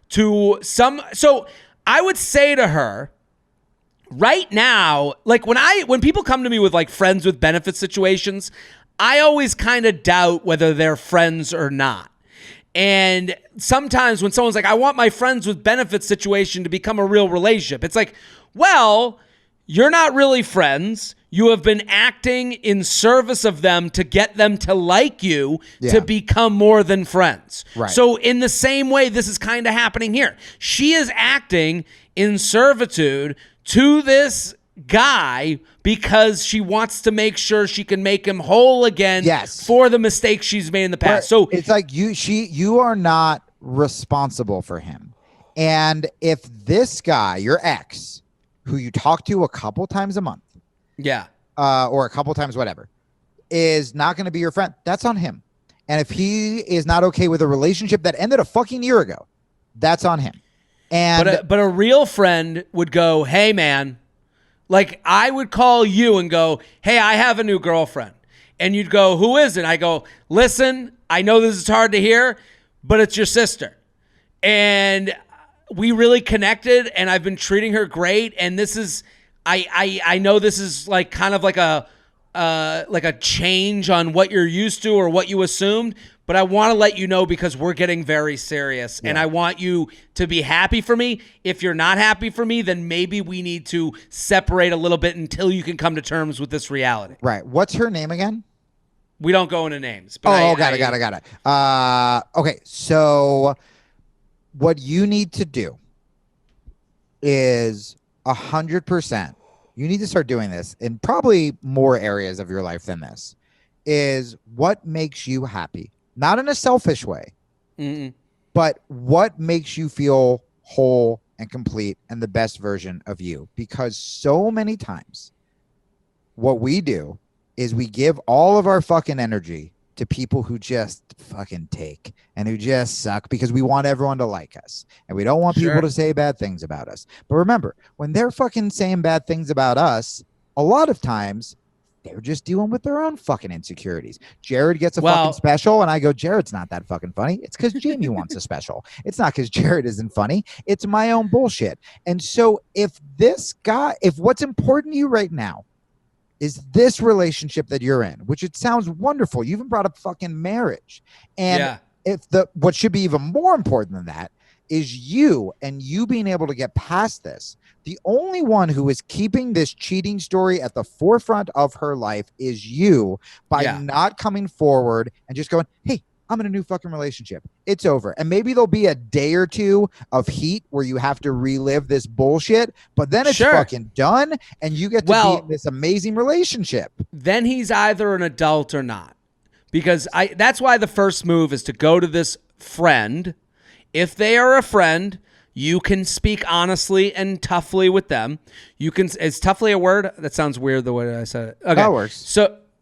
S1: to some. So I would say to her, right now, like when people come to me with like friends with benefit situations, I always kind of doubt whether they're friends or not. And sometimes when someone's like, I want my friends with benefits situation to become a real relationship, it's like, well, you're not really friends. You have been acting in service of them to get them to like you to become more than friends. Right. So in the same way, this is kind of happening here. She is acting in servitude to this guy because she wants to make sure she can make him whole again for the mistakes she's made in the past. So
S2: it's like you are not responsible for him. And if this guy, your ex, who you talk to a couple times a month, or a couple times whatever, is not going to be your friend, that's on him. And if he is not okay with a relationship that ended a fucking year ago, that's on him. And
S1: but a real friend would go, hey man, like I would call you and go, hey, I have a new girlfriend. And you'd go, who is it? I go, listen, I know this is hard to hear, but it's your sister. And we really connected and I've been treating her great. And this is, I know this is like kind of like a change on what you're used to or what you assumed, but I want to let you know because we're getting very serious and I want you to be happy for me. If you're not happy for me, then maybe we need to separate a little bit until you can come to terms with this reality.
S2: Right. What's her name again?
S1: We don't go into names. But
S2: got it. Okay. So what you need to do is 100%. You need to start doing this in probably more areas of your life than this, is what makes you happy. Not in a selfish way, but what makes you feel whole and complete and the best version of you. Because so many times what we do is we give all of our fucking energy to people who just fucking take and who just suck because we want everyone to like us and we don't want people to say bad things about us. But remember, when they're fucking saying bad things about us, a lot of times they're just dealing with their own fucking insecurities. Jared gets a fucking special and I go, Jared's not that fucking funny. It's because Jamie wants a special. It's not because Jared isn't funny. It's my own bullshit. And so if what's important to you right now is this relationship that you're in, which it sounds wonderful. You even brought up fucking marriage. And what should be even more important than that is you and you being able to get past this. The only one who is keeping this cheating story at the forefront of her life is you by not coming forward and just going, hey, I'm in a new fucking relationship. It's over. And maybe there'll be a day or two of heat where you have to relive this bullshit, but then it's fucking done and you get to be in this amazing relationship.
S1: Then he's either an adult or not. Because that's why the first move is to go to this friend. If they are a friend, you can speak honestly and toughly with them. Is toughly a word? That sounds weird the way I said it. Okay.
S2: That works.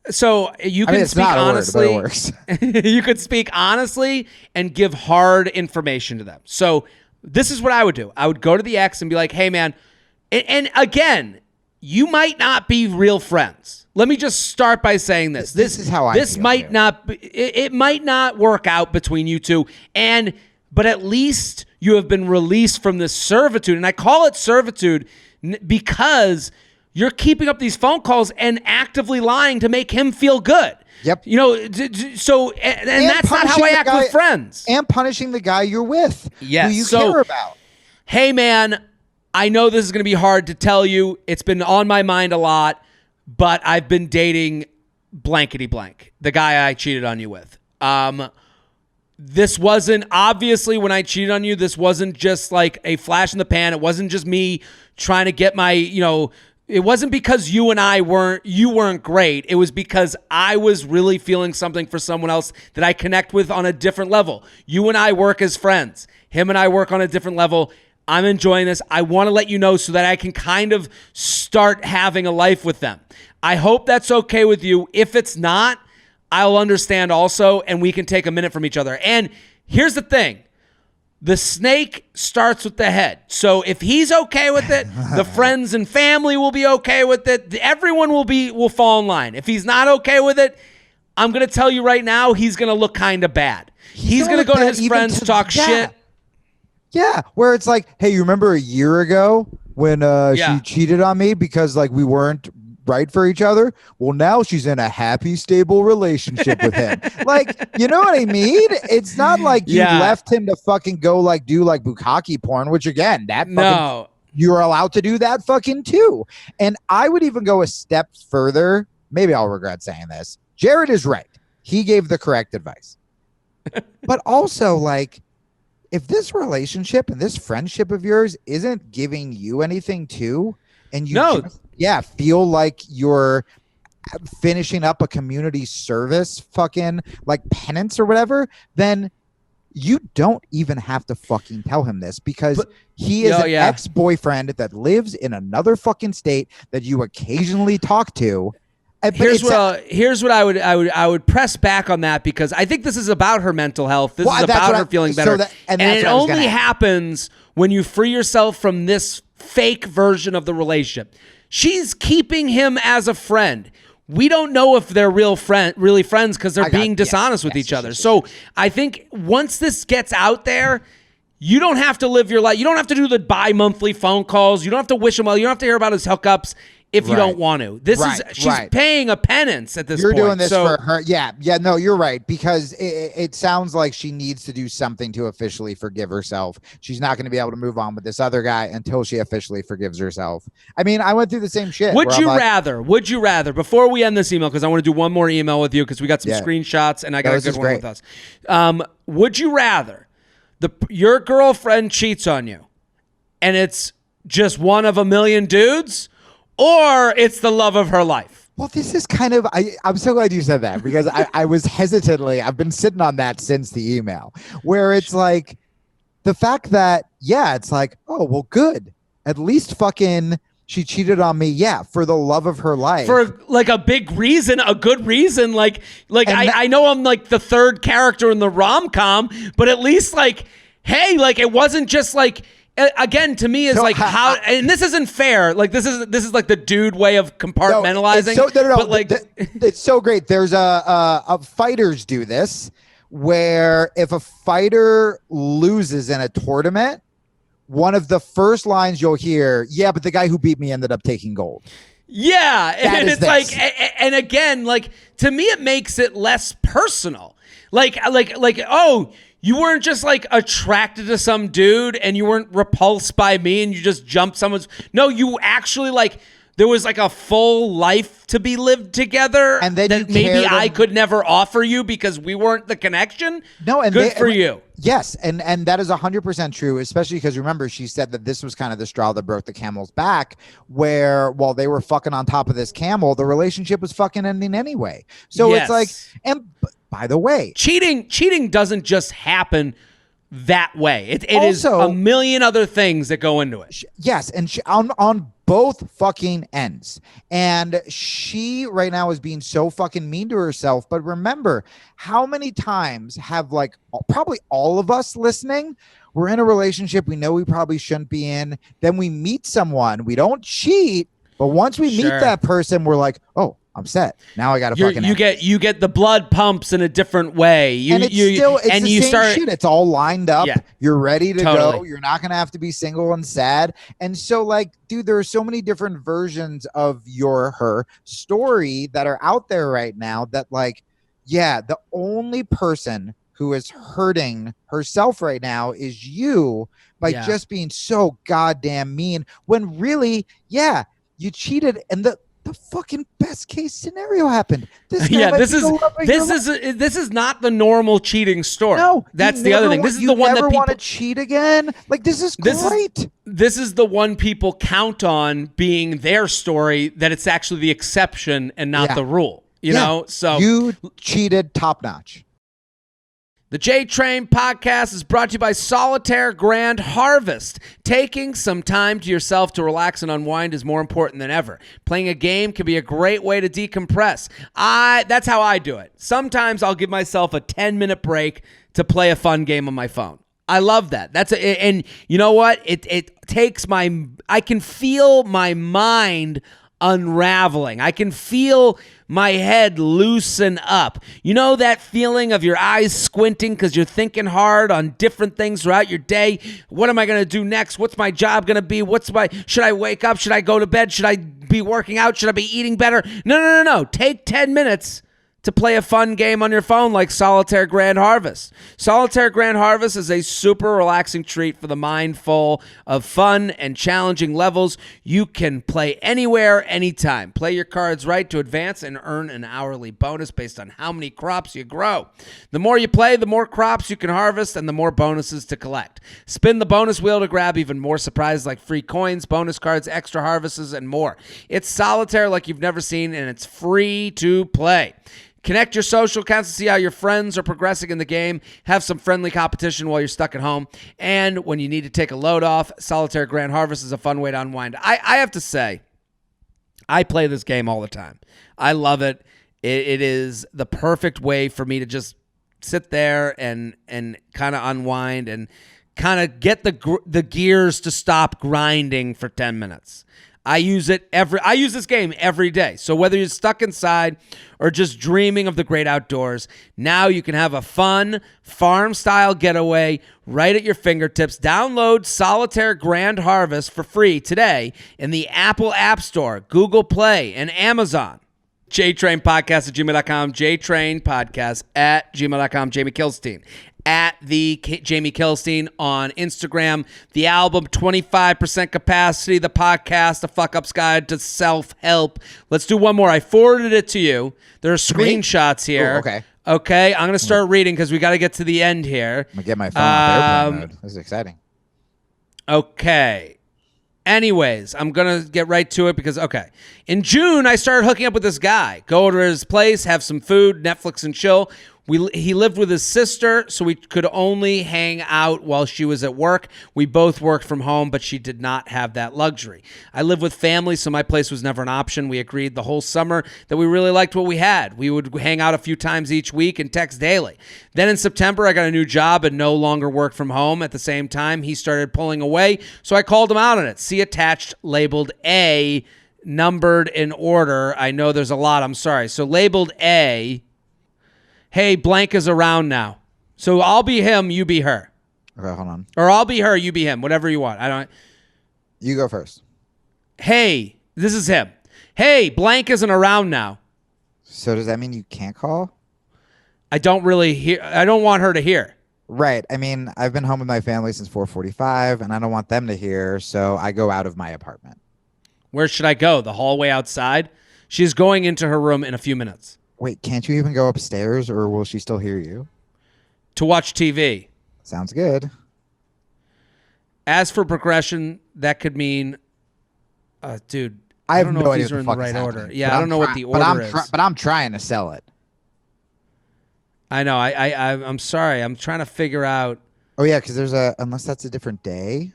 S1: So you can speak honestly.
S2: Word, but it works.
S1: You could speak honestly and give hard information to them. So this is what I would do. I would go to the ex and be like, hey man, and again, you might not be real friends. Let me just start by saying this. This
S2: is how I
S1: This
S2: feel
S1: might
S2: too.
S1: not be, it might not work out between you two. But at least you have been released from this servitude. And I call it servitude because you're keeping up these phone calls and actively lying to make him feel good.
S2: Yep.
S1: And that's not how I act with friends.
S2: And punishing the guy you're with, who you care about.
S1: hey man, I know this is going to be hard to tell you. It's been on my mind a lot, but I've been dating blankety blank, the guy I cheated on you with. This wasn't, obviously, when I cheated on you, this wasn't just like a flash in the pan. It wasn't just me trying to get my, it wasn't because you weren't great. It was because I was really feeling something for someone else that I connect with on a different level. You and I work as friends. Him and I work on a different level. I'm enjoying this. I want to let you know so that I can kind of start having a life with them. I hope that's okay with you. If it's not, I'll understand also, and we can take a minute from each other. And here's the thing. The snake starts with the head. So if he's okay with it, the friends and family will be okay with it. Everyone will fall in line. If he's not okay with it, I'm going to tell you right now, he's going to look kind of bad. He's going to go to his friends, talk shit.
S2: Yeah, where it's like, hey, you remember a year ago when she cheated on me because like we weren't right for each other? Well, now she's in a happy, stable relationship with him. Like, you know what I mean? It's not like you left him to fucking go like do like bukkake porn, which again, you're allowed to do that fucking too. And I would even go a step further. Maybe I'll regret saying this. Jared is right. He gave the correct advice. But also, like, if this relationship and this friendship of yours isn't giving you anything too, and you feel like you're finishing up a community service fucking like penance or whatever, then you don't even have to fucking tell him this, because he is an ex-boyfriend that lives in another fucking state that you occasionally talk to.
S1: Here's what I would press back on that, because I think this is about her mental health. This is about her feeling better. And it only happens when you free yourself from this fake version of the relationship. She's keeping him as a friend. We don't know if they're really friends because they're being dishonest with each other. So I think once this gets out there, you don't have to live your life. You don't have to do the bi-monthly phone calls. You don't have to wish him well. You don't have to hear about his hookups if you don't want to. She's paying a penance at this point.
S2: You're doing this for her. Yeah, no, you're right, because it sounds like she needs to do something to officially forgive herself. She's not going to be able to move on with this other guy until she officially forgives herself. I mean, I went through the same shit.
S1: Would you rather, before we end this email, because I want to do one more email with you, because we got some screenshots and I got a good one with us. Would you rather your girlfriend cheats on you and it's just one of a million dudes, or it's the love of her life?
S2: Well, this is kind of, I'm so glad you said that, because I was hesitantly, I've been sitting on that since the email, where it's like the fact that, it's like, oh, well, good. At least fucking she cheated on me. Yeah. For the love of her life.
S1: For like a big reason, a good reason. I know I'm like the third character in the rom-com, but at least like, hey, like it wasn't just like, again, to me, is like how, and this isn't fair. Like this is like the dude way of compartmentalizing.
S2: No.
S1: But like,
S2: it's so great. There's a fighters do this, where if a fighter loses in a tournament, one of the first lines you'll hear, but the guy who beat me ended up taking gold.
S1: Yeah, and it's like, and again, like to me, it makes it less personal. Like, oh, you weren't just like attracted to some dude and you weren't repulsed by me and you just jumped someone's. No, you actually like, there was like a full life to be lived together, and then that maybe I could never offer you because we weren't the connection.
S2: No, and
S1: good for you.
S2: Yes, and that is 100% true, especially because remember, she said that this was kind of the straw that broke the camel's back, where while they were fucking on top of this camel, the relationship was fucking ending anyway. So it's like, and by the way,
S1: cheating doesn't just happen that way. It is a million other things that go into it.
S2: Yes, and on both fucking ends. And she right now is being so fucking mean to herself. But remember, how many times have like probably all of us listening, we're in a relationship we know we probably shouldn't be in. Then we meet someone, we don't cheat, but once we meet that person, we're like, oh, I'm set. Now I got to fucking.
S1: You get the blood pumps in a different way.
S2: It's the same shit. It's all lined up. Yeah, you're ready to go. You're not gonna have to be single and sad. And so, like, dude, there are so many different versions of her story that are out there right now. That, like, the only person who is hurting herself right now is you by just being so goddamn mean when really, yeah, you cheated and the fucking best case scenario happened. This
S1: is not the normal cheating story.
S2: No,
S1: that's the other thing. This is the one that people
S2: want to cheat again. Like this is great.
S1: This is the one people count on being their story. That it's actually the exception and not the rule. You know, so
S2: you cheated top notch.
S1: The J-Train podcast is brought to you by Solitaire Grand Harvest. Taking some time to yourself to relax and unwind is more important than ever. Playing a game can be a great way to decompress. That's how I do it. Sometimes I'll give myself a 10-minute break to play a fun game on my phone. I love that. And you know what? It takes I can feel my mind unraveling. I can feel my head loosen up. You know that feeling of your eyes squinting because you're thinking hard on different things throughout your day? What am I going to do next? What's my job going to be? Should I wake up? Should I go to bed? Should I be working out? Should I be eating better? No. Take 10 minutes to play a fun game on your phone like Solitaire Grand Harvest. Solitaire Grand Harvest is a super relaxing treat for the mind full of fun and challenging levels. You can play anywhere, anytime. Play your cards right to advance and earn an hourly bonus based on how many crops you grow. The more you play, the more crops you can harvest and the more bonuses to collect. Spin the bonus wheel to grab even more surprises like free coins, bonus cards, extra harvests, and more. It's solitaire like you've never seen, and it's free to play. Connect your social accounts to see how your friends are progressing in the game. Have some friendly competition while you're stuck at home. And when you need to take a load off, Solitaire Grand Harvest is a fun way to unwind. I have to say, I play this game all the time. I love it. It is the perfect way for me to just sit there and kind of unwind and kind of get the gears to stop grinding for 10 minutes. I use this game every day. So whether you're stuck inside or just dreaming of the great outdoors, now you can have a fun farm-style getaway right at your fingertips. Download Solitaire Grand Harvest for free today in the Apple App Store, Google Play, and Amazon. JTrainPodcast at gmail.com, JTrainPodcast at gmail.com, Jamie Kilstein at the Jamie Kilstein on Instagram. The album, 25% capacity. The podcast, The Fuck Up's Guide to Self-Help. Let's do one more. I forwarded it to you. There are screenshots here.
S2: Ooh,
S1: okay, I'm going to start reading because we got to get to the end here.
S2: I'm going to get my phone off airplane mode. This is exciting.
S1: Okay. Anyways, I'm going to get right to it because, in June, I started hooking up with this guy. Go to his place, have some food, Netflix and chill. He lived with his sister, so we could only hang out while she was at work. We both worked from home, but she did not have that luxury. I live with family, so my place was never an option. We agreed the whole summer that we really liked what we had. We would hang out a few times each week and text daily. Then in September, I got a new job and no longer worked from home. At the same time, he started pulling away, so I called him out on it. See attached, labeled A, numbered in order. I know there's a lot. I'm sorry. So labeled A. Hey, blank is around now. So I'll be him, you be her.
S2: Okay, hold on.
S1: Or I'll be her, you be him, whatever you want.
S2: You go first.
S1: Hey, this is him. Hey, blank isn't around now.
S2: So does that mean you can't call?
S1: I don't want her to hear.
S2: Right. I mean, I've been home with my family since 4:45 and I don't want them to hear, so I go out of my apartment.
S1: Where should I go? The hallway outside? She's going into her room in a few minutes.
S2: Wait, can't you even go upstairs, or will she still hear you?
S1: To watch TV.
S2: Sounds good.
S1: As for progression, that could mean, dude,
S2: I
S1: don't know if these are in the right order. Yeah, I don't know what the order is.
S2: But I'm trying to sell it.
S1: I know. I'm sorry. I'm trying to figure out.
S2: Oh, yeah, because unless that's a different day.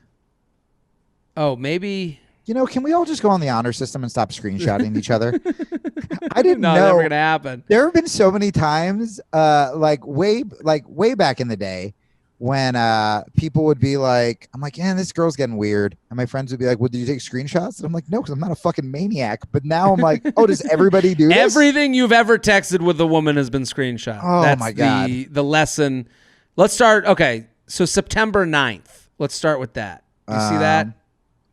S1: Oh, maybe.
S2: You know, can we all just go on the honor system and stop screenshotting each other? I didn't know.
S1: Never gonna happen.
S2: There have been so many times, way back in the day, when people would be like, I'm like, yeah, this girl's getting weird. And my friends would be like, well, did you take screenshots? And I'm like, no, because I'm not a fucking maniac. But now I'm like, oh, does everybody do this?
S1: Everything you've ever texted with a woman has been screenshot.
S2: Oh, that's my God.
S1: The lesson. Let's start. Okay. So September 9th. Let's start with that. You see that?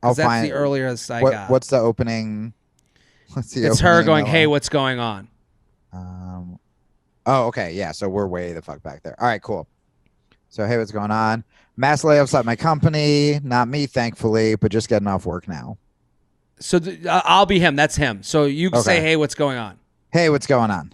S1: Because that's the earliest I got.
S2: What's the opening?
S1: It's her going, hey, what's going on?
S2: Oh, okay. Yeah. So we're way the fuck back there. All right, cool. So, hey, what's going on? Mass layoffs at my company. Not me, thankfully, but just getting off work now.
S1: So I'll be him. That's him. So you can say, hey, what's going on?
S2: Hey, what's going on?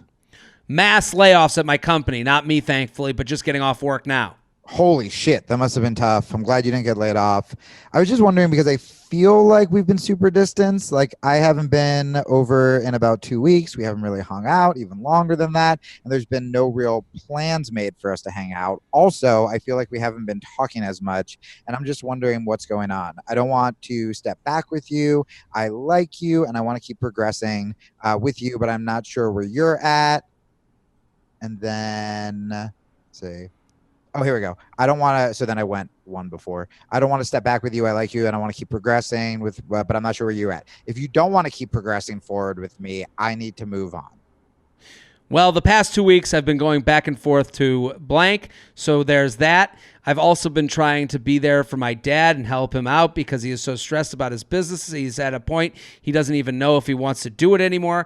S1: Mass layoffs at my company. Not me, thankfully, but just getting off work now.
S2: Holy shit, that must have been tough. I'm glad you didn't get laid off. I was just wondering because I feel like we've been super distanced. Like I haven't been over in about 2 weeks. We haven't really hung out even longer than that. And there's been no real plans made for us to hang out. Also, I feel like we haven't been talking as much. And I'm just wondering what's going on. I don't want to step back with you. I like you and I want to keep progressing with you, but I'm not sure where you're at. And then, let's see. Oh, here we go. I don't want to. So then I went one before. I don't want to step back with you. I like you and I want to keep progressing with, but I'm not sure where you're at. If you don't want to keep progressing forward with me, I need to move on.
S1: Well, the past 2 weeks I've been going back and forth to blank. So there's that. I've also been trying to be there for my dad and help him out because he is so stressed about his business. He's at a point he doesn't even know if he wants to do it anymore.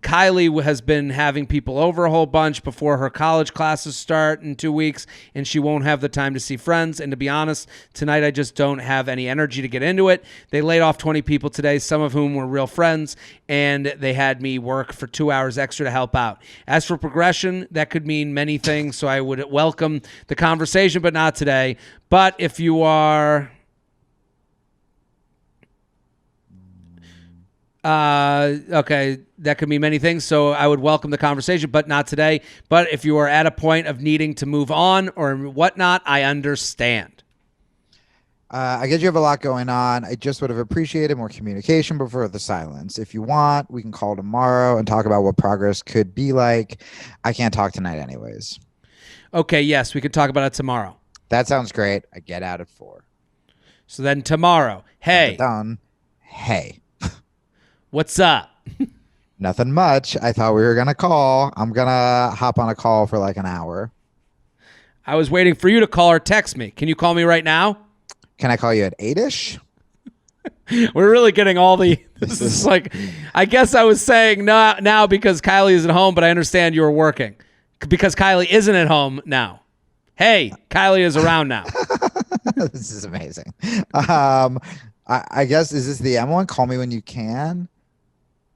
S1: Kylie has been having people over a whole bunch before her college classes start in 2 weeks, and she won't have the time to see friends. And to be honest, tonight I just don't have any energy to get into it. They laid off 20 people today, some of whom were real friends, and they had me work for 2 hours extra to help out. As for progression, that could mean many things, so I would welcome the conversation, but not today. But if you are... okay, that could mean many things, so I would welcome the conversation, but not today. But if you are at a point of needing to move on or whatnot, I understand.
S2: I guess you have a lot going on. I just would have appreciated more communication before the silence. If you want, we can call tomorrow and talk about what progress could be like. I can't talk tonight anyways.
S1: Okay, yes, we could talk about it tomorrow.
S2: That sounds great. I get out at 4.
S1: So then tomorrow, hey.
S2: Done. Hey.
S1: What's up?
S2: Nothing much. I thought we were going to call. I'm going to hop on a call for like an hour.
S1: I was waiting for you to call or text me. Can you call me right now?
S2: Can I call you at 8-ish?
S1: We're really getting all the... This is like... I guess I was saying now because Kylie is at home, but I understand you were working. Because Kylie isn't at home now. Hey, Kylie is around now.
S2: This is amazing. I guess, is this the M one? Call me when you can.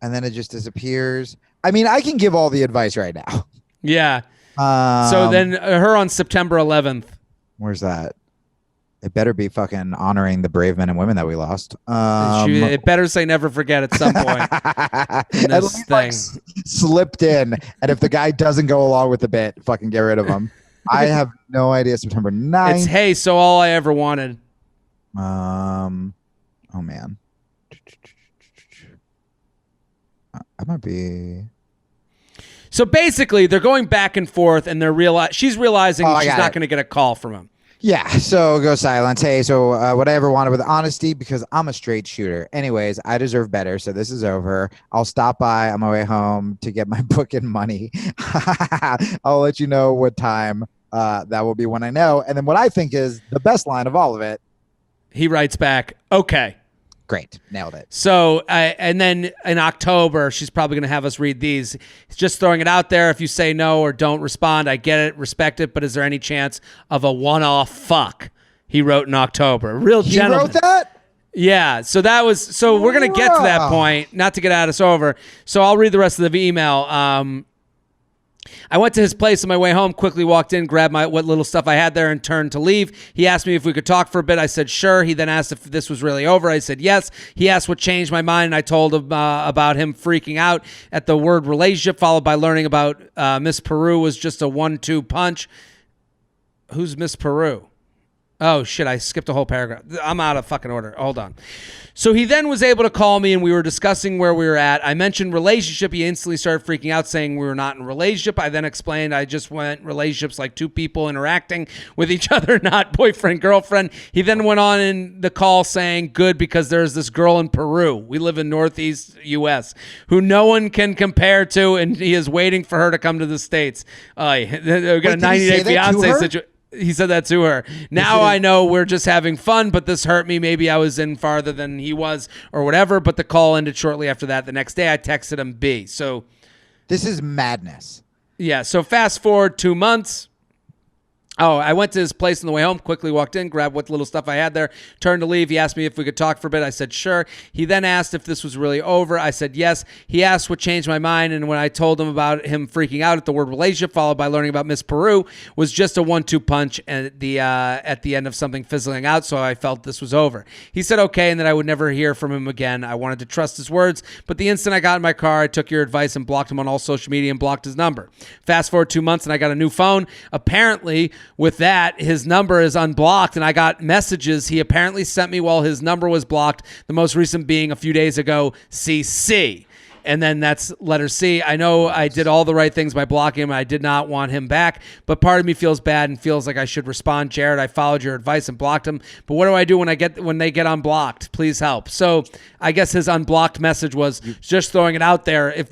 S2: And then it just disappears. I mean, I can give all the advice right now.
S1: Yeah. So then her on September 11th.
S2: Where's that? It better be fucking honoring the brave men and women that we lost.
S1: It better say never forget at some point.
S2: At least like slipped in. And if the guy doesn't go along with the bit, fucking get rid of him. I have no idea. September 9th.
S1: It's hey, so all I ever wanted.
S2: Oh man. I might be. So
S1: basically, they're going back and forth, and she's realizing she's not going to get a call from him.
S2: Yeah, so go silence. Hey, so what I ever wanted with honesty, because I'm a straight shooter. Anyways, I deserve better, so this is over. I'll stop by on my way home to get my book and money. I'll let you know what time that will be when I know. And then what I think is the best line of all of it.
S1: He writes back, okay.
S2: Great. Nailed it.
S1: So, and then in October, she's probably going to have us read these. Just throwing it out there. If you say no or don't respond, I get it, respect it, but is there any chance of a one-off fuck? He wrote in October. Real gentleman.
S2: He wrote that?
S1: Yeah. So we're going to get to that point, not to get us over. So I'll read the rest of the email. I went to his place on my way home, quickly walked in, grabbed what little stuff I had there, and turned to leave. He asked me if we could talk for a bit. I said, sure. He then asked if this was really over. I said, yes. He asked what changed my mind, and I told him about him freaking out at the word relationship, followed by learning about Miss Peru was just a 1-2 punch. Who's Miss Peru? Oh, shit, I skipped a whole paragraph. I'm out of fucking order. Hold on. So he then was able to call me, and we were discussing where we were at. I mentioned relationship. He instantly started freaking out, saying we were not in a relationship. I then explained I just went relationships like two people interacting with each other, not boyfriend, girlfriend. He then went on in the call saying, good, because there's this girl in Peru. We live in Northeast U.S. who no one can compare to, and he is waiting for her to come to the States. We got a 90-day fiance situation. He said that to her. Now I know we're just having fun, but this hurt me. Maybe I was in farther than he was or whatever, but the call ended shortly after that. The next day I texted him B. So
S2: this is madness.
S1: Yeah. So fast forward 2 months. Oh, I went to his place on the way home, quickly walked in, grabbed what little stuff I had there, turned to leave. He asked me if we could talk for a bit. I said, sure. He then asked if this was really over. I said, yes. He asked what changed my mind, and when I told him about him freaking out at the word relationship, followed by learning about Miss Peru, was just a 1-2 punch at the end of something fizzling out, so I felt this was over. He said okay, and that I would never hear from him again. I wanted to trust his words, but the instant I got in my car, I took your advice and blocked him on all social media and blocked his number. Fast forward 2 months, and I got a new phone. Apparently, with that, his number is unblocked, and I got messages he apparently sent me while his number was blocked, the most recent being a few days ago, CC. And then that's letter C. I know I did all the right things by blocking him. I did not want him back, but part of me feels bad and feels like I should respond. Jared, I followed your advice and blocked him, but what do I do when they get unblocked? Please help. So I guess his unblocked message was just throwing it out there. If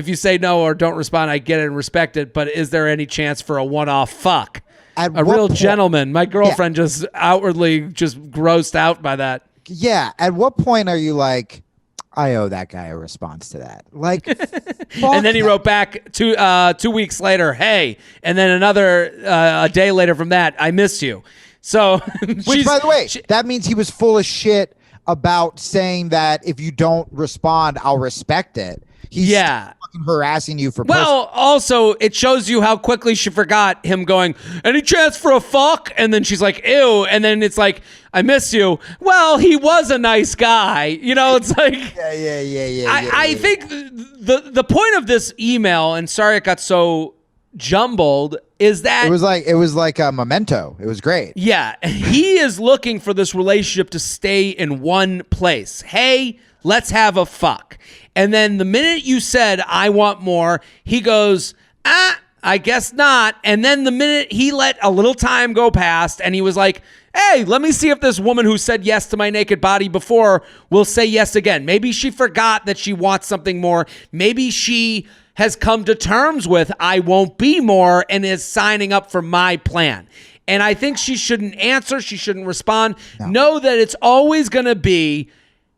S1: you say no or don't respond, I get it and respect it, but is there any chance for a one-off fuck? A real gentleman. My girlfriend just outwardly just grossed out by that.
S2: Yeah. At what point are you like, I owe that guy a response to that? Like,
S1: and then he wrote back 2 weeks later, hey, and then a day later from that, I miss you. So,
S2: which by the way, that means he was full of shit about saying that if you don't respond, I'll respect it. He's fucking harassing you for
S1: also it shows you how quickly she forgot him going, any chance for a fuck? And then she's like, ew. And then it's like, I miss you. Well, he was a nice guy. You know, it's like I think the point of this email, and sorry it got so jumbled, is that
S2: it was like a memento. It was great.
S1: Yeah. He is looking for this relationship to stay in one place. Hey, let's have a fuck. And then the minute you said, I want more, he goes, I guess not. And then the minute he let a little time go past and he was like, hey, let me see if this woman who said yes to my naked body before will say yes again. Maybe she forgot that she wants something more. Maybe she has come to terms with I won't be more and is signing up for my plan. And I think she shouldn't answer. She shouldn't respond. No. Know that it's always going to be,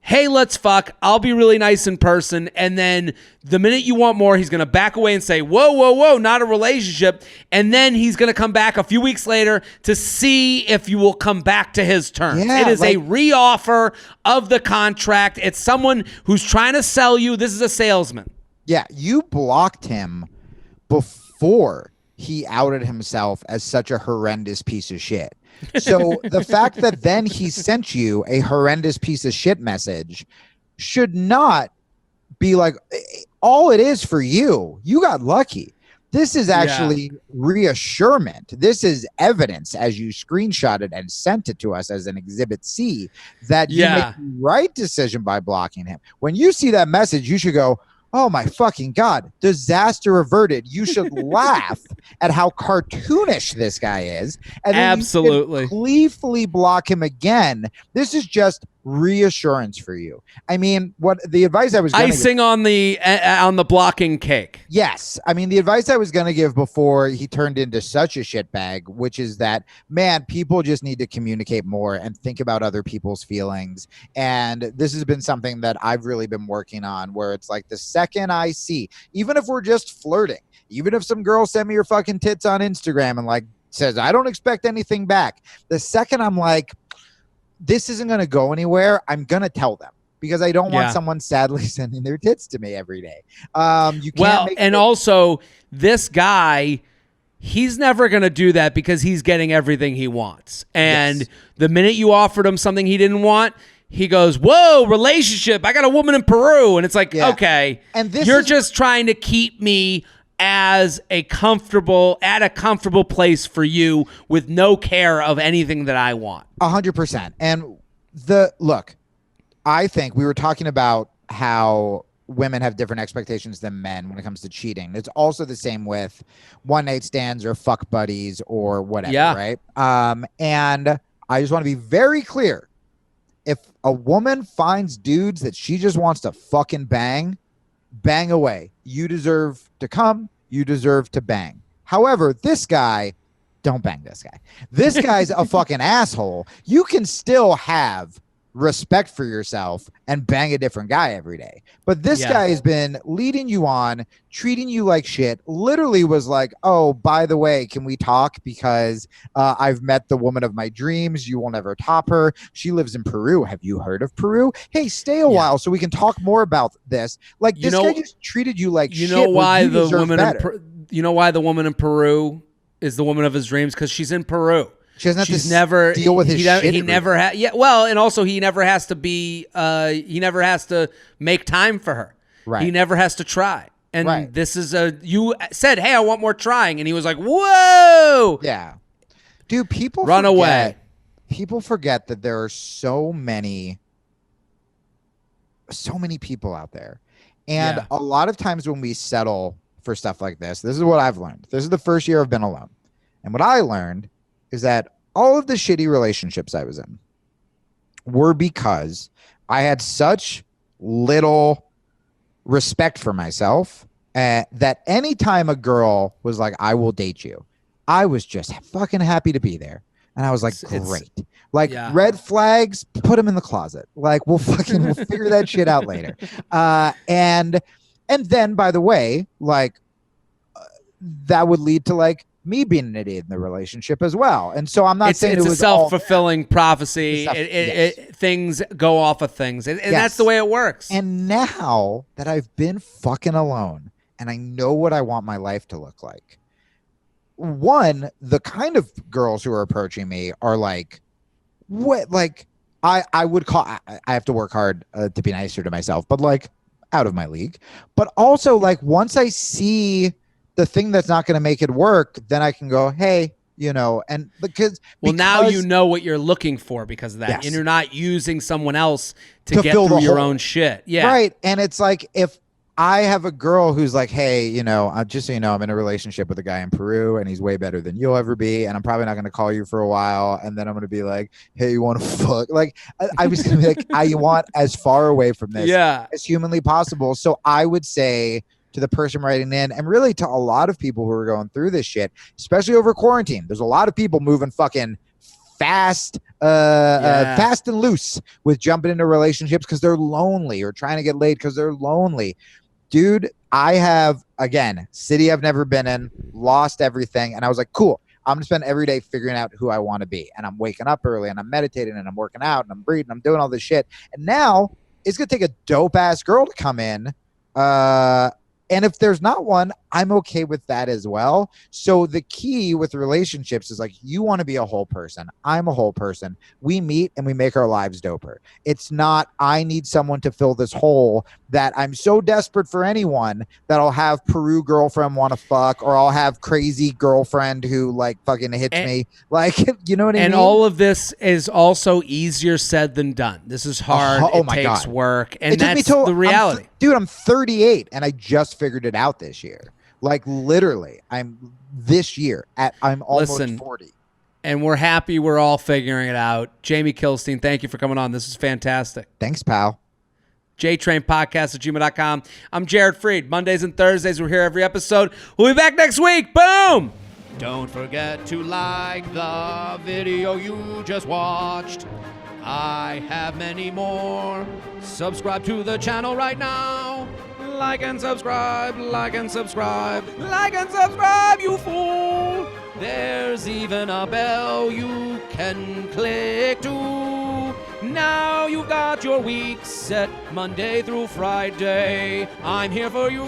S1: hey, let's fuck. I'll be really nice in person. And then the minute you want more, he's going to back away and say, whoa, whoa, whoa, not a relationship. And then he's going to come back a few weeks later to see if you will come back to his terms.
S2: Yeah,
S1: it is a reoffer of the contract. It's someone who's trying to sell you. This is a salesman.
S2: Yeah, you blocked him before he outed himself as such a horrendous piece of shit. So the fact that then he sent you a horrendous piece of shit message should not be like, all it is for you. You got lucky. This is actually reassurance. This is evidence, as you screenshotted and sent it to us as an Exhibit C, that you make the right decision by blocking him. When you see that message, you should go, oh my fucking God, disaster averted. You should laugh at how cartoonish this guy is. And then
S1: absolutely
S2: you gleefully block him again. This is just reassurance for you. I mean, what the advice I was gonna
S1: icing give, on the blocking cake.
S2: Yes. I mean, the advice I was going to give before he turned into such a shitbag, which is that, man, people just need to communicate more and think about other people's feelings. And this has been something that I've really been working on, where it's like the second I see, even if we're just flirting, even if some girl sent me her fucking tits on Instagram and like says, I don't expect anything back. The second I'm like, this isn't going to go anywhere, I'm going to tell them, because I don't want someone sadly sending their tits to me every day. You can't
S1: also this guy, he's never going to do that because he's getting everything he wants. And the minute you offered him something he didn't want, he goes, whoa, relationship. I got a woman in Peru. And it's like, okay, and you're just trying to keep me at a comfortable place for you with no care of anything that I want.
S2: 100%. And look, I think we were talking about how women have different expectations than men when it comes to cheating. It's also the same with one night stands or fuck buddies or whatever, right? And I just want to be very clear. If a woman finds dudes that she just wants to fucking bang away. You deserve to come. You deserve to bang. However, this guy, don't bang this guy. This guy's a fucking asshole. You can still have respect for yourself and bang a different guy every day. But this guy has been leading you on, treating you like shit, literally was like, oh, by the way, can we talk? Because I've met the woman of my dreams. You will never top her. She lives in Peru. Have you heard of Peru? Hey, stay a while so we can talk more about this. Like, this guy just treated you like shit.
S1: You know why the woman in Peru is the woman of his dreams? Because she's in Peru.
S2: She doesn't have to deal with his shit.
S1: He never has. Yeah, well, and also he never has to be. He never has to make time for her.
S2: Right.
S1: He never has to try. And this is you said, "Hey, I want more trying," and he was like, "Whoa!"
S2: Yeah, dude. People
S1: run away.
S2: People forget that there are so many people out there, and a lot of times when we settle for stuff like this is what I've learned. This is the first year I've been alone, and what I learned is that all of the shitty relationships I was in were because I had such little respect for myself that anytime a girl was like, I will date you, I was just fucking happy to be there. And I was like, great. Red flags, put them in the closet. Like, we'll figure that shit out later. And then, by the way, that would lead to me being an idiot in the relationship as well. And so I'm not saying
S1: it's
S2: it was
S1: a self-fulfilling prophecy. Things go off of things. And that's the way it works.
S2: And now that I've been fucking alone and I know what I want my life to look like, one, the kind of girls who are approaching me are I would call, I have to work hard to be nicer to myself, but out of my league. But also once I see the thing that's not going to make it work, then I can go, hey, and because
S1: now you know what you're looking for because of that, and you're not using someone else to get through your own shit. Yeah,
S2: right. And it's like if I have a girl who's like, hey, just so you know, I'm in a relationship with a guy in Peru, and he's way better than you'll ever be, and I'm probably not going to call you for a while, and then I'm going to be like, hey, you want to fuck? I was going to be like, I want as far away from this as humanly possible. So I would say to the person writing in, and really to a lot of people who are going through this shit, especially over quarantine. There's a lot of people moving fucking fast and loose with jumping into relationships because they're lonely or trying to get laid because they're lonely. Dude, I have, again, city I've never been in, lost everything. And I was like, cool, I'm going to spend every day figuring out who I want to be. And I'm waking up early and I'm meditating and I'm working out and I'm breathing. I'm doing all this shit. And now it's going to take a dope ass girl to come in. And if there's not one, I'm okay with that as well. So the key with relationships is you want to be a whole person. I'm a whole person. We meet and we make our lives doper. It's not, I need someone to fill this hole that I'm so desperate for anyone that I'll have Peru girlfriend want to fuck, or I'll have crazy girlfriend who fucking hits me. You know what I mean?
S1: And all of this is also easier said than done. This is hard. It takes work. And that's the reality.
S2: Dude, I'm 38 and I just figured it out this year. Literally, I'm almost 40.
S1: And we're happy we're all figuring it out. Jamie Kilstein, thank you for coming on. This is fantastic.
S2: Thanks, pal.
S1: jtrainpodcast@gmail.com. I'm Jared Freid. Mondays and Thursdays, we're here every episode. We'll be back next week. Boom! Don't forget to like the video you just watched. I have many more. Subscribe to the channel right now. Like and subscribe, like and subscribe, like and subscribe, you fool. There's even a bell you can click to. Now you've got your week set Monday through Friday. I'm here for you.